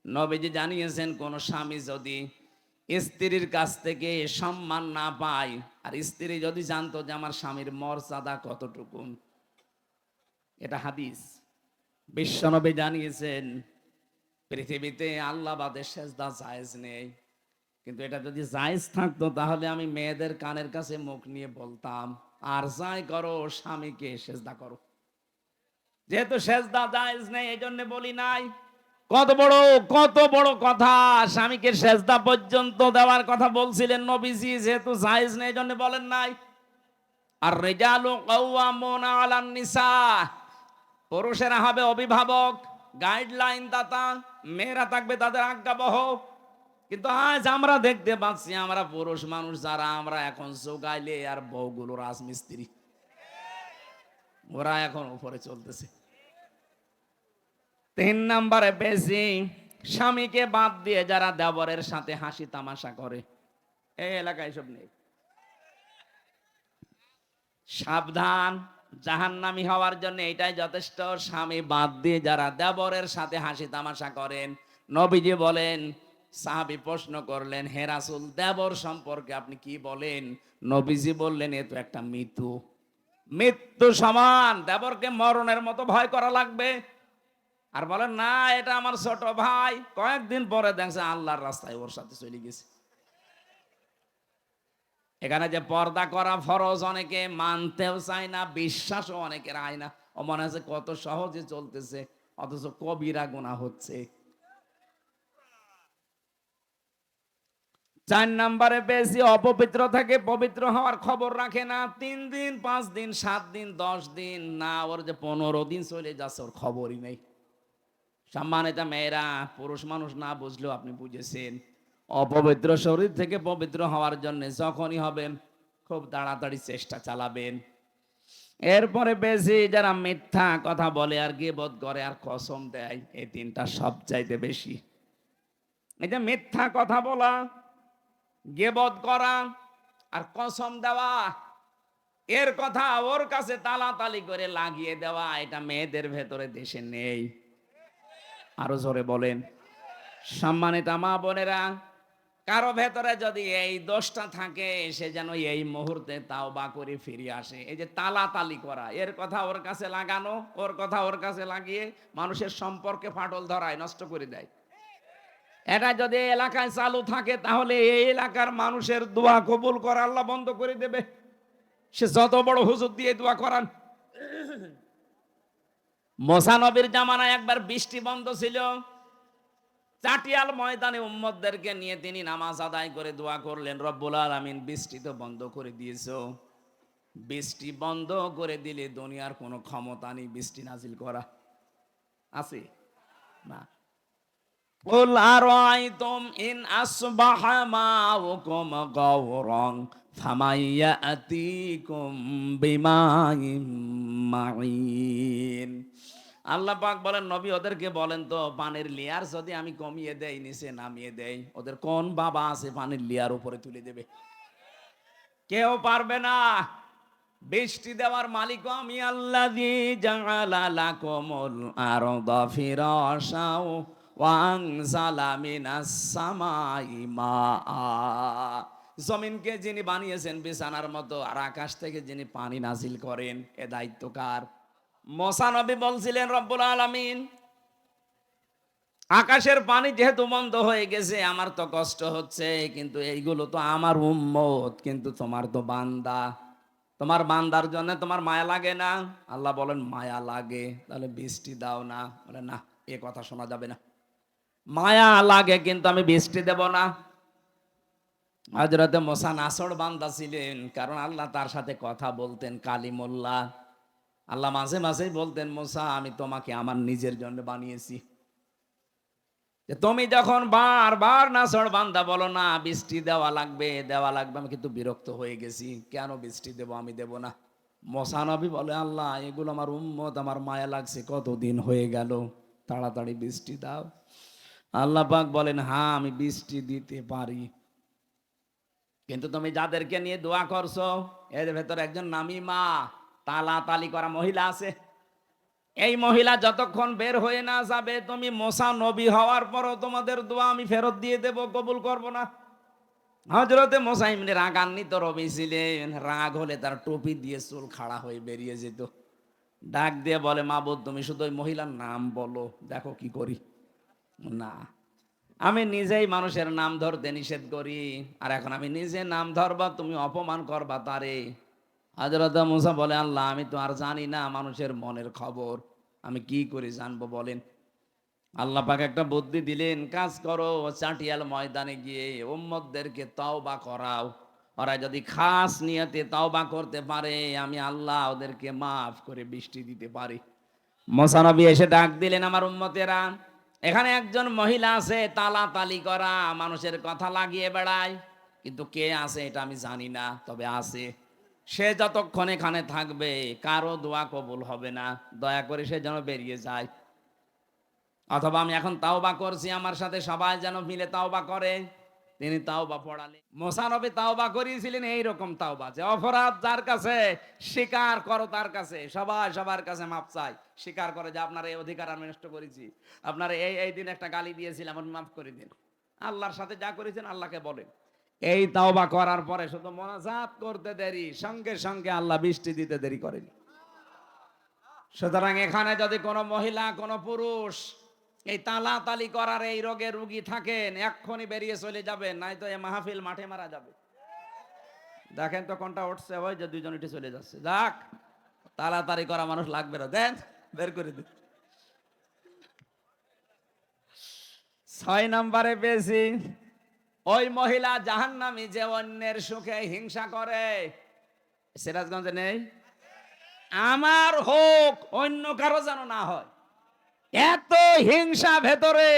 নবীজি জানিয়েছেন কোন স্বামী যদি স্ত্রীর কাছ থেকে সম্মান না পায়, আর স্ত্রী যদি জানতো যে আমার স্বামীর মর্যাদা কতটুকু, এটা হাদিস, বিশ্বনবী জানিয়েছেন পৃথিবীতে আল্লাহ বাদে সেজদা জায়েজ নেই। কিন্তু এটা যদি জায়েজ থাকতো তাহলে আমি মেয়েদের কানের কাছে মুখ নিয়ে বলতাম, আর যাই করো স্বামীকে সেজদা করো। যেহেতু সেজদা জায়েজ নেই এই জন্য বলি নাই। কত বড় কথা, স্বামীকে সেজদা পর্যন্ত দেওয়ার কথা বলছিলেন নবীজি, যেহেতু জায়েজ নেই এই জন্য বলেন নাই। আর রিজালু কাওয়ামুনা আলান নিসা, পুরুষেরা হবে অভিভাবক, গাইডলাইন দাতা, মেয়েরা থাকবে তাদের আজ্ঞাবহ। কিন্তু আজ আমরা দেখতে পাচ্ছি, আমরা পুরুষ মানুষ যারা, আমরা এখন যোগাইলে আর বউগুলো রাজমিস্ত্রি, ওরা এখন উপরে চলতেছে। 3 নম্বরে বেশি স্বামীকে বাদ দিয়ে যারা দেবরের সাথে হাসি তামাশা করে, এই এলাকায় সব নেই। সাবধান, জাহান্নামী হওয়ার জন্য এটাই যথেষ্ট। স্বামী বাদ দিয়ে যারা দেবরের সাথে হাসি তামাশা করেন, নবীজি বলেন, সাহাবী প্রশ্ন করলেন, হে রাসূল, দেবর সম্পর্কে আপনি কি বলেন? নবীজি বললেন, এ তো একটা মৃত্যু, মৃত্যু সমান, দেবরকে মরণের মতো ভয় করা লাগবে। আর বলেন না, এটা আমার ছোট ভাই, কয়েকদিন পরে দেখছে আল্লাহর রাস্তায় ওর সাথে চলে গেছে। এখানে যে পর্দা করা ফরজ, অনেকে মানতেও চায় না, বিশ্বাসও অনেকের আয় না। ও মনে হচ্ছে কত সহজে চলতেছে, অথচ কবিরা গুনাহ হচ্ছে। 4 নম্বরে বেশি অপবিত্র থাকে, পবিত্র হওয়ার খবর রাখে না। 3 দিন 5 দিন 7 দিন 10 দিন না, ওর যে 15 দিন চলে যাচ্ছে ওর খবরই নেই। সম্মানিত মেয়েরা, পুরুষ মানুষ না বুঝলেও আপনি বুঝেছেন, অপবিত্র শরীর থেকে পবিত্র হওয়ার জন্য যখনই হবেন খুব তাড়াতাড়ি চেষ্টা চালাবেন। এরপরে বেশি যারা মিথ্যা কথা বলে আর গীবত করে আর কসম দেয়, এই 3টা সবচাইতে বেশি। এই যে মিথ্যা কথা বলা, গীবত করা আর কসম দেওয়া, এর কথা ওর কাছে তালাতালি করে লাগিয়ে দেওয়া, এটা মেয়েদের ভেতরে দেশে নেই। আরো জোরে বলেন। সম্মানিত মা বোনেরা, কারো ভেতরে যদি এই দোষটা থাকে, সে যেন এই মুহূর্তে তাওবা করে ফিরে আসে। এই যে তালাতালি করা, এর কথা ওর কাছে লাগানো, ওর কথা ওর কাছে লাগিয়ে মানুষের সম্পর্কে ফাটল ধরায়, নষ্ট করে দেয়। এটা যদি এলাকায় চালু থাকে তাহলে এই এলাকার মানুষের দোয়া কবুল করা আল্লাহ বন্ধ করে দেবে, সে যত বড় হুজুর দিয়ে দোয়া করান। মুসা নবীর জামানায় একবার বৃষ্টি বন্ধ ছিল, চাটিয়াল ময়দানে উম্মতদেরকে নিয়ে তিনি নামাজ আদায় করে দোয়া করলেন, রব্বুল আলামিন বৃষ্টি তো বন্ধ করে দিয়েছো, বৃষ্টি বন্ধ করে দিলে দুনিয়ার কোনো ক্ষমতা নেই বৃষ্টি নাজিল করা, আছে না? কুল আরাইতুম ইন আসবাহা মাউকুম গাওরান ফামাইয়াতিকুম বিমাইন মাইন। আল্লাহ পাক বলেন, নবী ওদেরকে বলেন তো, পানির লেয়ার যদি আমি কমিয়ে দেই, নিচে নামিয়ে দেই, ওদের কোন বাবা আছে পানির লেয়ার উপরে তুলে দেবে? কেউ পারবে না। বৃষ্টি দেওয়ার মালিক আমি, আল্লাযী জাআলা লাকুমুল আরদা ফিরাশাও ওয়া আনজালা মিনাস সামাই মাআ। জমিনকে যিনি বানিয়েছেন বিছানার মতো, আর আকাশ থেকে যিনি পানি নাজিল করেন, এ দায়িত্ব কার? মুসা নবী বলছিলেন, রব্বুল আলামিন, আকাশের পানি যেহেতু বন্ধ হয়ে গেছে, আমার তো কষ্ট হচ্ছে, কিন্তু এইগুলো তো আমার উম্মত, কিন্তু তোমার তো বান্দা, তোমার বান্দার জন্য তোমার মায়া লাগে না? আল্লাহ বলেন, মায়া লাগে, তাহলে বৃষ্টি দাও না। বলে না, এ কথা শোনা যাবে না, মায়া লাগে কিন্তু আমি বৃষ্টি দেব না। হযরতে মুসা নাছড় বান্দা ছিলেন, কারণ আল্লাহ তার সাথে কথা বলতেন কালিমুল্লাহ। আল্লাহ মাঝে মাঝেই বলতেন, মুসা, আমি তোমাকে আমার নিজের জন্য বানিয়েছি, তুমি যখন বারবার নাছড় বান্দা বলো না বৃষ্টি দেওয়া লাগবে দেওয়া লাগবে, আমি কিন্তু বিরক্ত হয়ে গেছি, কেন বৃষ্টি দেব, আমি দেব না। মুসা নবী বলে, আল্লাহ এগুলো আমার উম্মত, আমার মায়া লাগছে, কতদিন হয়ে গেল, তাড়াতাড়ি বৃষ্টি দাও। আল্লাহ পাক বলেন, হ্যাঁ আমি বৃষ্টি দিতে পারি, কিন্তু তুমি যাদেরকে নিয়ে দোয়া করছো এর ভেতরে একজন নামিমা, তালা তালি করা মহিলা আছে। এই মহিলা যতক্ষণ বের হয়ে না যাবে, তুমি মুসা নবী হওয়ার পরও তোমাদের দোয়া আমি ফেরত দিয়ে দেব, কবুল করব না। হযরতে মুসা ইবনে রাগান্বিত রবি ছিলেন, রাগ হলে তার টুপি দিয়ে চুল খাড়া হয়ে বেরিয়ে যেত। ডাক দিয়ে বলে, মাবুদ তুমি শুধু ওই মহিলার নাম বলো, দেখো কি করি। না, আমি নিজেই মানুষের নাম ধরতে নিষেধ করি, আর এখন আমি নিজে নাম ধরবা, তুমি অপমান করবা তারে। হযরত মুসা বলে, আল্লাহ আমি তো আর জানি না মানুষের মনের খবর, আমি কি করে জানবো বলেন। আল্লাহ পাক একটা বুদ্ধি দিলেন, কাজ করো, চাটিয়াল ময়দানে গিয়ে উম্মতদেরকে তওবা করাও, ওরা যদি খাস নিয়তে তওবা করতে পারে, আমি আল্লাহ ওদেরকে মাফ করে বৃষ্টি দিতে পারি। মুসা নবী এসে ডাক দিলেন, আমার উম্মতেরা, এখানে একজন মহিলা আছে তালা তালি করা, মানুষের কথা লাগিয়ে বেড়ায়, কিন্তু কে আছে এটা আমি জানি না, তবে আছে। সে যতক্ষণ এখানে থাকবে কারো দোয়া কবুল হবে না, দয়া করে সে যেন বেরিয়ে যায়। অথবা আমি এখন তাওবা করছি, আমার সাথে সবাই যেন মিলে তাওবা করে। তিনি তাওবা পড়ালেন। মুসা নবী তাওবা করিয়েছিলেন এইরকম তাওবা, যে অপরাধ যার কাছে স্বীকার করো, তার কাছে সবাই সবার কাছে মাপ চাই, স্বীকার করে যে আপনার এই অধিকার আমি নষ্ট করেছি, আপনার এই এই দিন একটা গালি দিয়েছিলাম, আপনি মাফ করে দিন। আল্লাহর সাথে যা করেছেন আল্লাহকে বলেন। এই তাওবা করার পরে শুধু মোনাজাত করতে দেরি, সঙ্গে সঙ্গে আল্লাহ বৃষ্টি দিতে দেরি করেনি। সুতরাং এখানে যদি কোনো মহিলা কোনো পুরুষ এই তালা তালি করার এই রোগে রুগী থাকেন, এক্ষুনি বেরিয়ে চলে যাবেন, নাই তো এই মাহফিল মাঠে মারা যাবে। দেখেন তো কোনটা উঠছে, ওই যে দুইজন উঠে চলে যাচ্ছে, যাক তাড়াতাড়ি করা মানুষ লাগবে না, দেন বের করে দিন। 6 নম্বরে পেয়েছি, ওই মহিলা জাহান্নামী যে অন্যের সুখে হিংসা করে। সিরাজগঞ্জে নেই? আমার হোক, অন্য কারো যেন না হয়, এত হিংসা ভেতরে,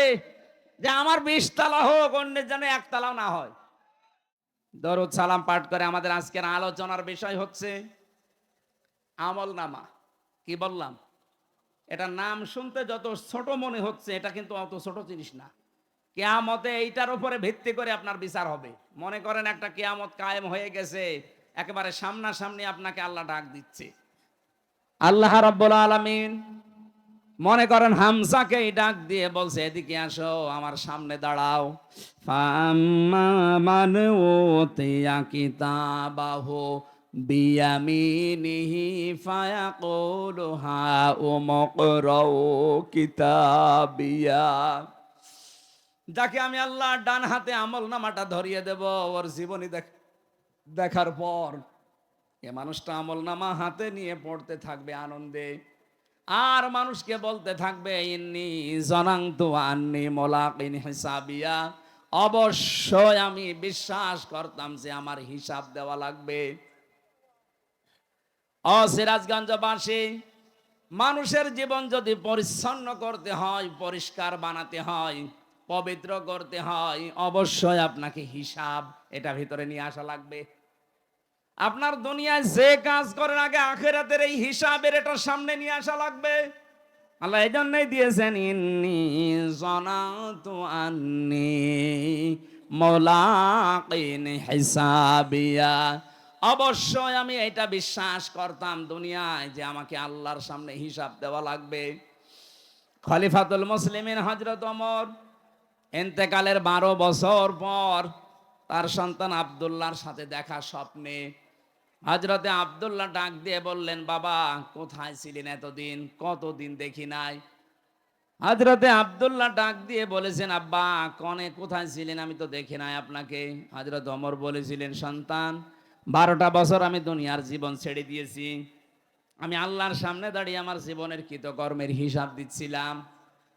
যে আমার 20 তালা হোক, অন্যের যেন 1 তালাও না হয়। দরুদ সালাম পাঠ করে আমাদের আজকের আলোচনার বিষয় হচ্ছে আমল নামা। কি বললাম? এটা নাম শুনতে যত ছোট মনে হচ্ছে, এটা কিন্তু অত ছোট জিনিস না। কিয়ামতে এইটার উপরে ভিত্তি করে আপনার বিচার হবে। মনে করেন একটা কিয়ামত কায়েম হয়ে গেছে, একেবারে সামনাসামনি আপনাকে আল্লাহ ডাক দিচ্ছে। আল্লাহ রাব্বুল আলামিন মনে করেন হামজাকে ডাক দিয়ে বলছে, এদিকে আসো, আমার সামনে দাঁড়াও। ফাম্মা মান উতিয়া কিতাবাহু বিয়ামিনিহি ফায়াকুলু হাউমুকরাউ কিতাবিয়া। যাকে আমি আল্লাহ ডান হাতে আমল নামাটা ধরিয়ে দেব, ওর জীবনী দেখার পর এ মানুষটা আমল নামা হাতে নিয়ে পড়তে থাকবে আনন্দে, আর মানুষকে বলতে থাকবে, ইন্নী জানানতু আন্নী মুলাকিন হিসাবিয়া, অবশ্যই আমি বিশ্বাস করতাম যে আমার হিসাব দেওয়া লাগবে। ও সিরাজগঞ্জবাসী, মানুষের জীবন যদি পরিচ্ছন্ন করতে হয়, পরিষ্কার বানাতে হয়, পবিত্র করতে হয়, অবশ্যই আপনাকে হিসাব এটা ভিতরে নিয়ে আসা লাগবে। আপনার দুনিয়ায় যে কাজ করার আগে আখিরাতের এই হিসাবের এটা সামনে নিয়ে আসা লাগবে। আল্লাহ এই জন্যই দিয়েছেন, ইন্নী যানাতু আন্নী মুলাকিন হিসাবিয়া, অবশ্যই আমি এটা বিশ্বাস করতাম দুনিয়ায় যে আমাকে আল্লাহর সামনে হিসাব দেওয়া লাগবে। খলিফাতুল মুসলিমিন হযরত ওমর ইন্তেকালের 12 বছর পর তার সন্তান আব্দুল্লাহর সাথে দেখা স্বপ্নে হযরতে আব্দুল্লাহ ডাক দিয়ে বললেন, বাবা কোথায় ছিলেন এতদিন, কতদিন দেখি নাই। হযরতে আব্দুল্লাহ ডাক দিয়ে বলেছেন, আব্বা কনে কোথায় ছিলেন, আমি তো দেখি নাই আপনাকে। হযরত ওমর বলেছিলেন, সন্তান 12টা বছর আমি দুনিয়ার জীবন ছেড়ে দিয়েছি, আমি আল্লাহর সামনে দাঁড়িয়ে আমার জীবনের কৃতকর্মের হিসাব দিচ্ছিলাম,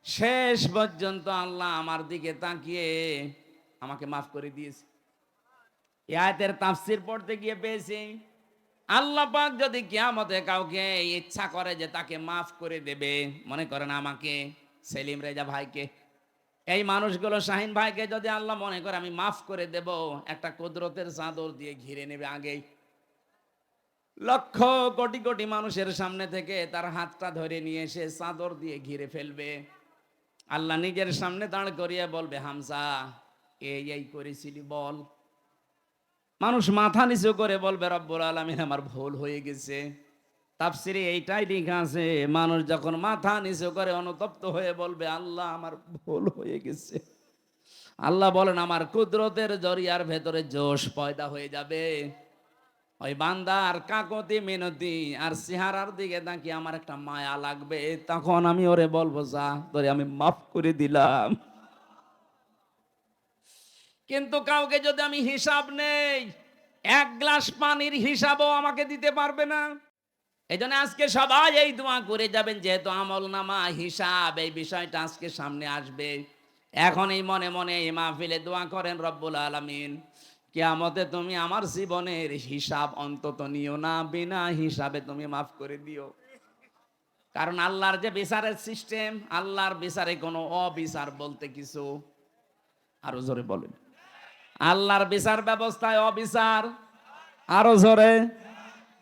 শেষ পর্যন্ত আল্লাহ আমার দিকে তাকিয়ে আমাকে মাফ করে দিয়েছে। এই আয়াতের তাফসীর পড়তে গিয়ে পেয়েছি, আল্লাহ পাক যদি কিয়ামতে কাউকে ইচ্ছা করে যে তাকে মাফ করে দেবে, মনে করেন আমাকে, সেলিম রেজা ভাইকে, এই মানুষগুলো শাহিন ভাইকে যদি আল্লাহ মনে করে আমি মাফ করে দেব, একটা কুদরতের চাদর দিয়ে ঘিরে নেবে আগেই। লক্ষ কোটি কোটি মানুষের সামনে থেকে তার হাতটা ধরে নিয়ে এসে চাদর দিয়ে ঘিরে ফেলবে। আল্লাহ নিজের সামনে দাঁড় করিয়ে বলবে, হামজা এই করেছিলি বল। মানুষ মাথা নিচু করে বলবে, রব্বুল আলামিন আমার ভুল হয়ে গেছে। তাফসিরে এইটাই লেখা আছে, মানুষ যখন মাথা নিচু করে অনুতপ্ত হয়ে বলবে, আল্লাহ আমার ভুল হয়ে গেছে, আল্লাহ বলেন আমার কুদরতের জরিয়ার ভেতরে জোশ পয়দা হয়ে যাবে। ওই বান্দার কাকতি মিনতি আর চেহারার দিকে নাকি আমার একটা মায়া লাগবে, তখন আমি ওরে বলবো, যা তোরে আমি মাফ করে দিলাম। কিন্তু কাউকে যদি আমি হিসাব নেই, এক গ্লাস পানির হিসাবও আমাকে দিতে পারবে না। এই জন্য আজকে সবাই এই দোয়া করে যাবেন, যেহেতু আমল নামা হিসাব এই বিষয়টা আজকে সামনে আসবে। এখন এই মনে মনে এই মাহফিলে দোয়া করেন, রব্বুল আলামিন কিয়ামতে তুমি আমার জীবনের হিসাব অন্তত নিও না, বিনা হিসাবে তুমি মাফ করে দিও। কারণ আল্লাহর যে বিচারের সিস্টেম, আল্লাহর বিচারে কোনো অবিচার বলতে কিছু, আরো জোরে বলেন, আল্লাহর বিচার ব্যবস্থায় অবিচার, আরো জোরে,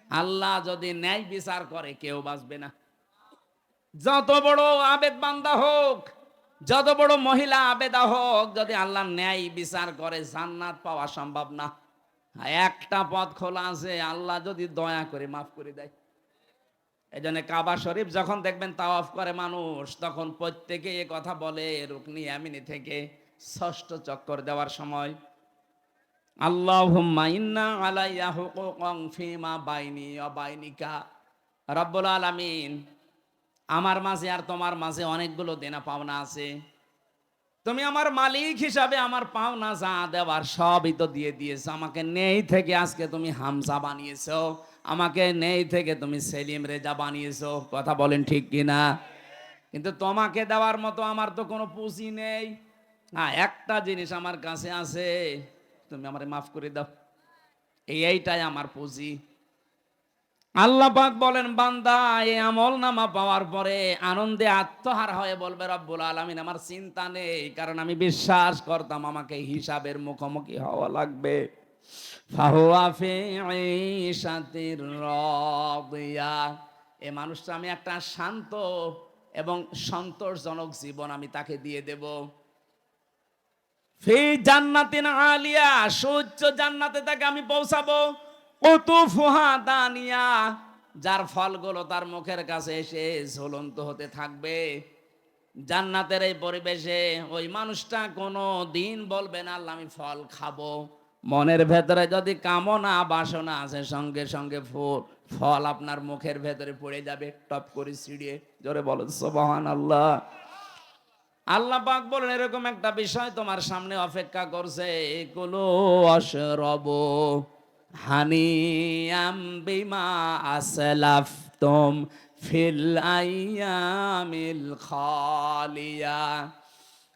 আল্লাহ যদি ন্যায় বিচার করে কেউ বাঁচবে না। যত বড় আবেদ বান্দা হোক, যত বড় মহিলা আবেদা হোক, যদি আল্লাহ ন্যায় বিচার করে জান্নাত পাওয়া সম্ভব না। একটা পথ খোলা আছে, আল্লাহ যদি দয়া করে মাফ করে দেয়। এই জন্য কাবা শরীফ যখন দেখবেন তাওয়াফ করে মানুষ, তখন প্রত্যেকে এ কথা বলে রুকনি ইয়ামিনি থেকে ষষ্ঠ চক্কর দেওয়ার সময়, আল্লাহুম্মা ইন্না আলাইয়া হুকুকান ফিমা বাইনি ওয়া বাইনিকা। রব্বুল আলামিন আমার মাঝে আর তোমার মাঝে অনেকগুলো দেনা পাওনা আছে, তুমি আমার মালিক হিসাবে আমার পাওনা যা দেওয়ার সবই তো দিয়ে দিয়েছো। আমাকে নেই থেকে আজকে তুমি হামজা বানিয়েছো, আমাকে নেই থেকে তুমি সেলিম রেজা বানিয়েছো, কথা বলেন ঠিক কিনা? কিন্তু তোমাকে দেওয়ার মতো আমার তো কোনো পুঁজি নেই। হ্যাঁ, একটা জিনিস আমার কাছে আছে, তুমি আমারে মাফ করে দাও, এইটাই আমার পুঁজি। আল্লাহ পাক বলেন, বান্দা এই আমল নামা পাওয়ার পরে আনন্দে আত্মহার হয়ে বলবে, রব্বুল আলামিন আমার চিন্তা নেই, কারণ আমি বিশ্বাস করতাম আমাকে হিসাবের মুখোমুখি হওয়া লাগবে। ফাহুয়া ফি ঈশাতির রাদিয়া, এই মানুষটা আমি একটা শান্ত এবং সন্তোষজনক জীবন আমি তাকে দিয়ে দেব। ফি জান্নাতিন আলিয়া, সুউচ্চ জান্নাতে তাকে আমি পৌঁছাবো। কুতুফুহা দানিয়া, যার ফলগুলো তার মুখের কাছে এসে ঝুলন্ত হতে থাকবে। জান্নাতের এই পরিবেশে ওই মানুষটা কোনো দিন বলবে না আল্লাহ আমি ফল খাবো। মনের ভেতরে যদি কামনা বাসনা আছে, সঙ্গে সঙ্গে ফল আপনার মুখের ভেতরে পড়ে যাবে, টপ করে ছিঁড়িয়ে। জোরে বলো সুবহানাল্লাহ। আল্লাহ পাক বলেন, এরকম একটা বিষয় তোমার সামনে অপেক্ষা করছে, কুলু আশরাবু হানিয়াম বিমা আসলাফতুম ফিল আইয়ামিল খালিয়া।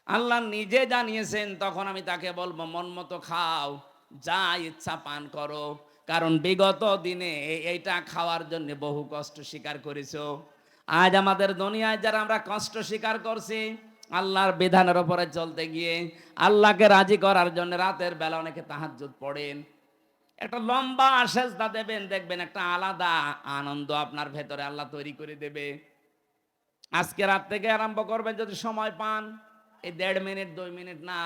আল্লাহ নিজে জানিয়েছেন, তখন আমি তাকে বলবো মন মতো খাও, যা ইচ্ছা পান করো, কারণ বিগত দিনে এইটা খাওয়ার জন্য বহু কষ্ট স্বীকার করেছো। আজ আমাদের দুনিয়ায় যারা আমরা কষ্ট স্বীকার করছি আল্লাহর বিধানের উপরে চলতে গিয়ে, আল্লাহকে রাজি করার জন্য রাতের বেলা অনেকে তাহাজ্জুদ পড়েন, একটা লম্বা সেজদা দেবেন, দেখবেন একটা আলাদা আনন্দ আপনার ভেতরে আল্লাহ তৈরি করে দেবে। আজকে রাত থেকে আরম্ভ করবেন, যদি সময় পান, এই 1.5 মিনিট 2 মিনিট না,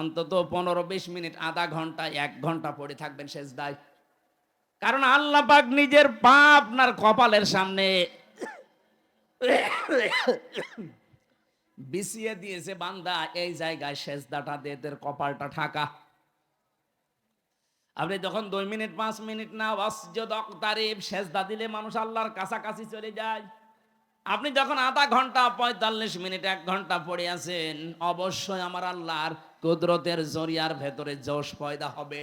অন্তত 15-20 মিনিট, আধা ঘন্টা 1 ঘন্টা পড়ে থাকবেন সেজদায়। কারণ আল্লাহ পাক নিজের পা আপনার কপালের সামনে বিছিয়ে দিয়েছে, বান্দা এই জায়গায় সেজদাটা দে, তোর কপালটা ঢাকা। আপনি যখন 2 মিনিট 5 মিনিট না ওয়াসজুদ ওয়াকতারিব সেজদা দিলে মানুষ আল্লাহর কাছাকাছি চলে যায়। আপনি যখন আধা ঘন্টা 45 মিনিট 1 ঘন্টা পড়ে আছেন, অবশ্যই আমার আল্লাহর কুদরতের জরিয়ার ভেতরে জোশ পয়দা হবে।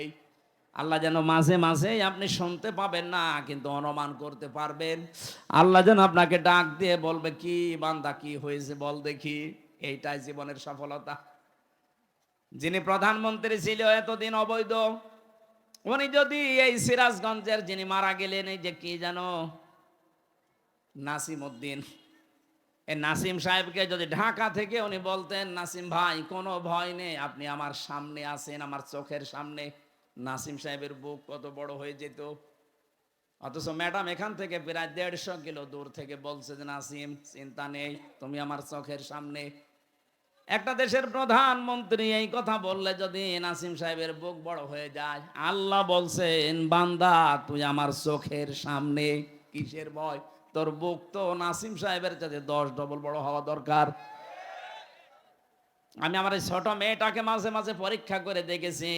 আল্লাহ যেন মাঝে মাঝে আপনি শুনতে পাবেন না, কিন্তু অনুমান করতে পারবেন। আল্লাহ যেন আপনাকে ডাক দিয়ে বলবে, কি বান্দা কি হয়েছে বল দেখি। এইটাই জীবনের সফলতা। যিনি প্রধানমন্ত্রী ছিল এতদিন অবৈধ, উনি যদি এই সিরাজগঞ্জের যিনি মারা গেলেন, এই যে কি জানো নাসিম উদ্দিন, এই নাসিম সাহেবকে যদি ঢাকা থেকে উনি বলতেন, নাসিম ভাই কোনো ভয় নেই, আপনি আমার সামনে আছেন, আমার চোখের সামনে, নাসিম সাহেবের বুক কত বড় হয়ে যেত। অথচ ম্যাডাম এখান থেকে প্রায় 150 কিলো দূর থেকে বলছে যে নাসিম চিন্তা নেই, তুমি আমার চোখের সামনে। একটা দেশের প্রধানমন্ত্রী এই কথা বললে যদি নাসিম সাহেবের বুক বড় হয়ে যায়। আল্লাহ বলছেন বান্দা তুই আমার চোখের সামনে, কিসের ভয়? তোর বুক তো নাসিম সাহেবের চাইতে 10 ডবল বড় হওয়া দরকার। আমি আমার এই ছোট মেয়েটাকে মাঝে মাঝে পরীক্ষা করে দেখেছি।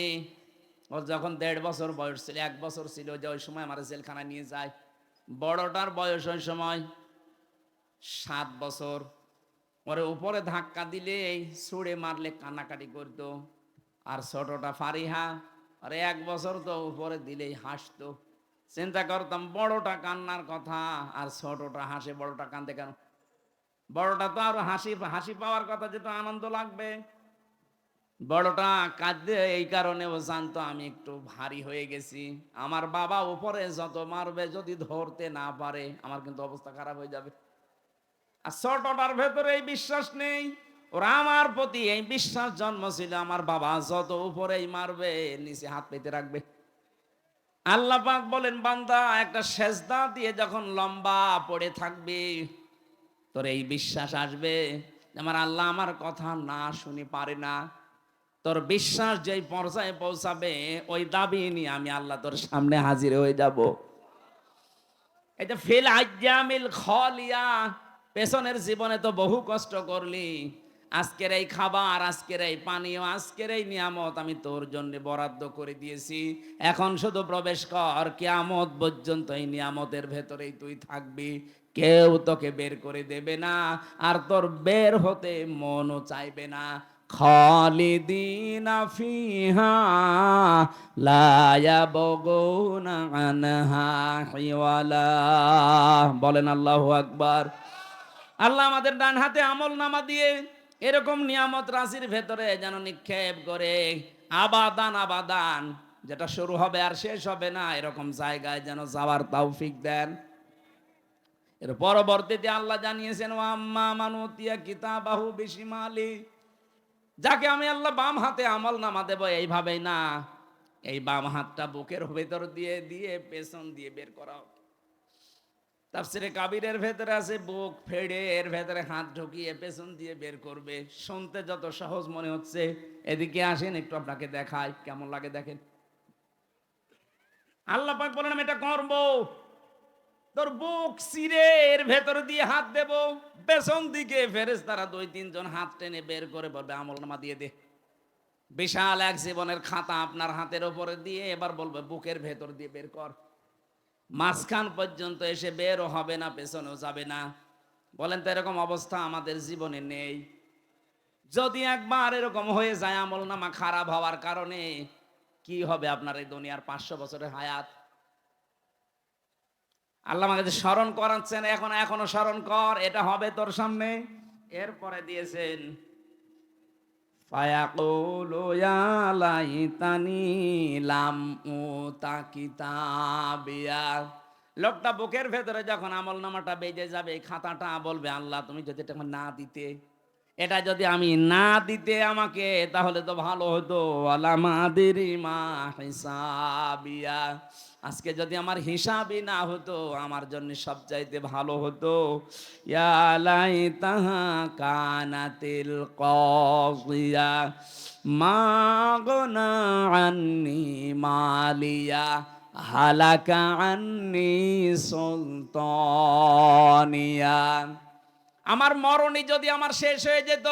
ওর যখন 1.5 বছর বয়স ছিল, 1 বছর ছিল, যে ওই সময় আমার জেলখানায় নিয়ে যায়। বড়টার বয়স ওই সময় 7 বছর। ওরে উপরে ধাক্কা দিলে ছুঁড়ে মারলে কান্নাকাটি করতো। আর ছোটটা ফারিহা, আরে 1 বছর তো উপরে দিলেই হাসতো। চিন্তা করতাম বড়টা কান্নার কথা আর ছোটটা হাসে, বড়টা কান্দে কেন? বড়টা তো আরো হাসি হাসি পাওয়ার কথা, যেটা আনন্দ লাগবে। বড়টা কাঁদতে এই কারণে ও জানতো আমি একটু ভারী হয়ে গেছি। আমার বাবা উপরে যত মারবে যদি ধরতে না পারে আমার কিন্তু অবস্থা খারাপ হয়ে যাবে। আর ছোটটার ভেতরে এই বিশ্বাস নেই। ওরা আমার প্রতি এই বিশ্বাস জন্ম ছিল, আমার বাবা যত উপরেই মারবে নিচে হাত পেতে রাখবে। আল্লাহ পাক বলেন বান্দা একটা সেজদা দিয়ে যখন লম্বা পড়ে থাকবে, তোর এই বিশ্বাস আসবে আমার আল্লাহ আমার কথা না শুনে পারে না। তোর বিশ্বাস যেই পর্যায়ে পৌঁছাবে ওই দাবি নিয়ে আমি আল্লাহ তোর সামনে হাজির হয়ে যাব। এটা ফিল আইয়ামিল খালিয়া, পেছনের জীবনে তো বহু কষ্ট করলি। আজকের এই খাবার, আজকের এই পানীয়, আজকের এই নিয়ামত আমি তোর জন্য বরাদ্দ করে দিয়েছি। এখন শুধু প্রবেশ কর, কিয়ামত পর্যন্ত এই নিয়ামতের ভেতরেই তুই থাকবি। কেউ তোকে বের করে দেবে না, আর তোর বের হতে মনও চাইবে না। খালিদিনা ফিহা লা ইয়াবগুনা আনহা হিওয়ালা। বলেন আল্লাহু আকবার। আল্লাহ আমাদের ডান হাতে আমল নামা দিয়ে এরকম নিয়ামত রাশির ভেতরে যেন নিক্ষেপ করে আবাদান আবাদান, যেটা শুরু হবে আর শেষ হবে না, এরকম জায়গায় যেন যাওয়ার তৌফিক দেন। এর পরবর্তীতে আল্লাহ জানিয়েছেন ওয়া আম্মা মান উতিয়া কিতাবাহু বিশিমালি, যাকে আমি আল্লাহ বাম হাতে আমল নামা দেব এইভাবেই না, এই বাম হাতটা বুকের ভেতর দিয়ে দিয়ে পেছন দিয়ে বের করা হবে। তাফসিরে কাবিরের ভেতরে আছে বুক ফেড়ে এর ভেতরে হাত ঢুকিয়ে পেছন দিয়ে বের করবে। শুনতে যত সহজ মনে হচ্ছে, এদিকে আসেন একটু আপনাকে দেখাই কেমন লাগে দেখেন। আল্লাহ পাক বলেন আমি এটা করব। তোর বুক চিরে এর ভেতর দিয়ে হাত দেব, পেছন দিকে ফেরেশতারা 2-3 জন হাত টেনে বের করে বলবে আমলনামা দিয়ে দে। বিশাল এক জীবনের খাতা আপনার হাতের উপরে দিয়ে এবার বলবে বুকের ভেতর দিয়ে বের কর। মাঝখান পর্যন্ত এসে বেরও হবে না, পেছনেও যাবে না। বলেন তো এরকম অবস্থা আমাদের জীবনে নেই? যদি একবার এরকম হয়ে যায় আমলনামা খারাপ হওয়ার কারণে, কি হবে আপনার এই দুনিয়ার 500 বছরের হায়াত? আল্লাহ আমাকে যে স্মরণ করাচ্ছেন, এখনো স্মরণ কর, এটা হবে তোর সামনে। এরপরে দিয়েছেন ফায়াকুলু ইয়া লাইতানি লাম উতা কিতাবিয়া। লোকটা বুকের ভেতরে যখন আমলনামাটা বেজে যাবে, খাতাটা বলবে আল্লাহ তুমি যদি এটা না দিতে, এটা যদি আমি না দিতে আমাকে, তাহলে তো ভালো হতো। আলামা আদিরি মা হিসাবিয়া, আজকে যদি আমার হিসাবই না হতো আমার জন্য সবচাইতে ভালো হতো। ইয়া লাইতাহা কানাতিল কাযিয়া মা গনা আন্নি মালিয়া হালাকা আন্নি সুলতানিয়া। আমার মরণই যদি আমার শেষ হয়ে যেত,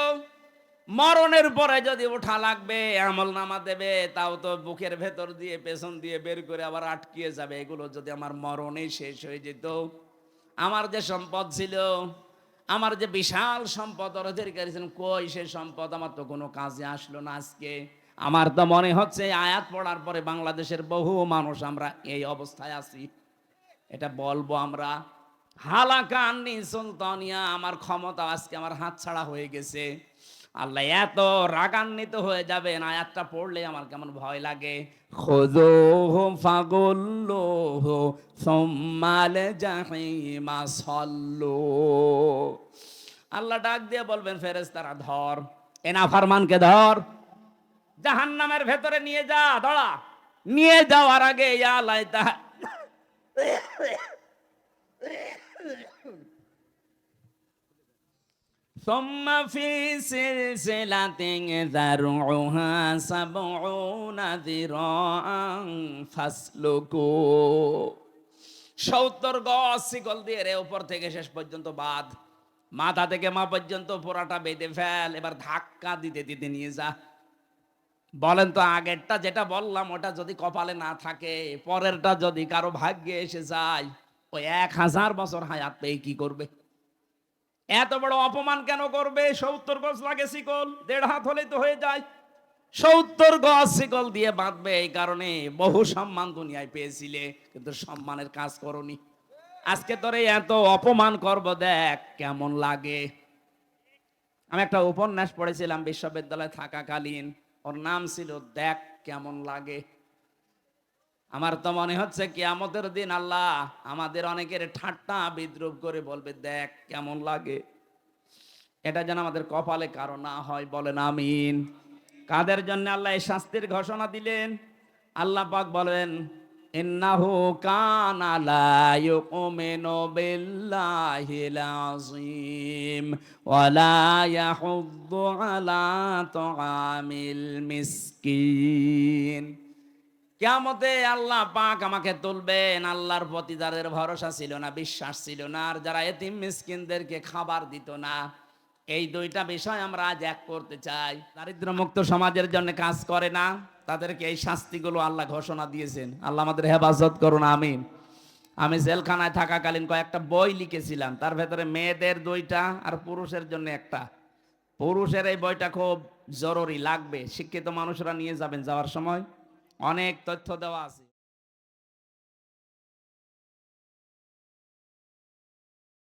মরণের পরে যদি ওঠা লাগবে আমল নামা দেবে, তাও তো বুকের ভেতর দিয়ে পেছন দিয়ে বের করে আবার আটকিয়ে যাবে। এগুলো যদি আমার মরণেই শেষ হয়ে যেত, আমার যে সম্পদ ছিল, আমার যে বিশাল সম্পদ অধিকারী ছিলাম, কই সে সম্পদ? আমার তো কোনো কাজে আসলো না আজকে। আমার তো মনে হচ্ছে আয়াত পড়ার পরে বাংলাদেশের বহু মানুষ আমরা এই অবস্থায় আছি। এটা বলবো আমরা, হালাকা আন্নি সুলতানিয়া, আমার ক্ষমতা আজকে আমার হাত ছাড়া হয়ে গেছে। আল্লাহ এত রাগান্বিত হয়ে যাবেন, আয়াতটা পড়লে আমার কেমন ভয় লাগে। খুযূহু ফাগুল্লুহু সুম্মাল জাহিমা সাল্লু। আল্লাহ ডাক দিয়ে বলবেন ফেরেশতারা ধর, এ নাফরমানকে ধর, জাহান্নামের ভেতরে নিয়ে যা। ধরা নিয়ে যাওয়ার আগে ইয়া লাইতা ثم في سلسلة ذرعها 70 ذراعا فاسلكوه। 70 গজ শিকল দিয়ে রে উপর থেকে শেষ পর্যন্ত বাঁধ, মাথা থেকে মা পর্যন্ত পুরাটা বেঁধে ফেল, এবার ধাক্কা দিতে দিতে নিয়ে যা। বলেন তো আগেরটা যেটা বললাম ওটা যদি কপালে না থাকে, পরেরটা যদি কারো ভাগ্যে এসে যায়, ওই 1000 বছর হায়াত পেয়ে কি করবে? এত বড় অপমান কেন করবে? 70 গজ লাগে শিকল, 1.5 হাত হলেই তো হয়ে যায়। 70 গজ শিকল দিয়ে বাঁধবে এই কারণে বহু সম্মান দুনিয়ায় পেয়েছিলে, কিন্তু সম্মানের কাজ করনি। আজকে তোরে এত অপমান করব, দেখ কেমন লাগে। আমি একটা উপন্যাস পড়েছিলাম বিশ্ববিদ্যালয়ে থাকাকালীন, ওর নাম ছিল দেখ কেমন লাগে। আমার তো মনে হচ্ছে কিয়ামতের দিন আল্লাহ আমাদের অনেকের ঠাট্টা বিদ্রুপ করে বলবে দেখ কেমন লাগে। এটা যেন আমাদের কপালে কারো না হয়, বলেন আমিন। কাদের জন্য আল্লাহ এই শাস্তির ঘোষণা দিলেন? আল্লাহ পাক বলেন, ইন্নাহু কানা লা ইউমিনু বিল্লাহিল আযীম ওয়া লা ইয়াহুদ্দু আলা তুআমিল মিসকিন। কিয়ামতে আল্লাহ পাক আমাকে তুলবেন, আল্লাহর প্রতি যাদের ভরসা ছিল না, বিশ্বাস ছিল না, আর যারা এতিম মিসকিনদেরকে খাবার দিত না, এই দুইটা বিষয় আমরা আজ এক করতে চাই। দারিদ্র মুক্ত সমাজের জন্য কাজ করে না, তাদেরকে এই শাস্তিগুলো আল্লাহ ঘোষণা দিয়েছেন। আল্লাহ আমাদের হেফাজত করুন, আমিন। আমি জেলখানায় থাকাকালীন কয়েকটা বই লিখেছিলাম, তার ভেতরে মেয়েদের 2টা আর পুরুষের জন্য একটা। পুরুষের এই বইটা খুব জরুরি, লাগবে, শিক্ষিত মানুষরা নিয়ে যাবেন, যাওয়ার সময় অনেক তথ্য দেওয়া আছে।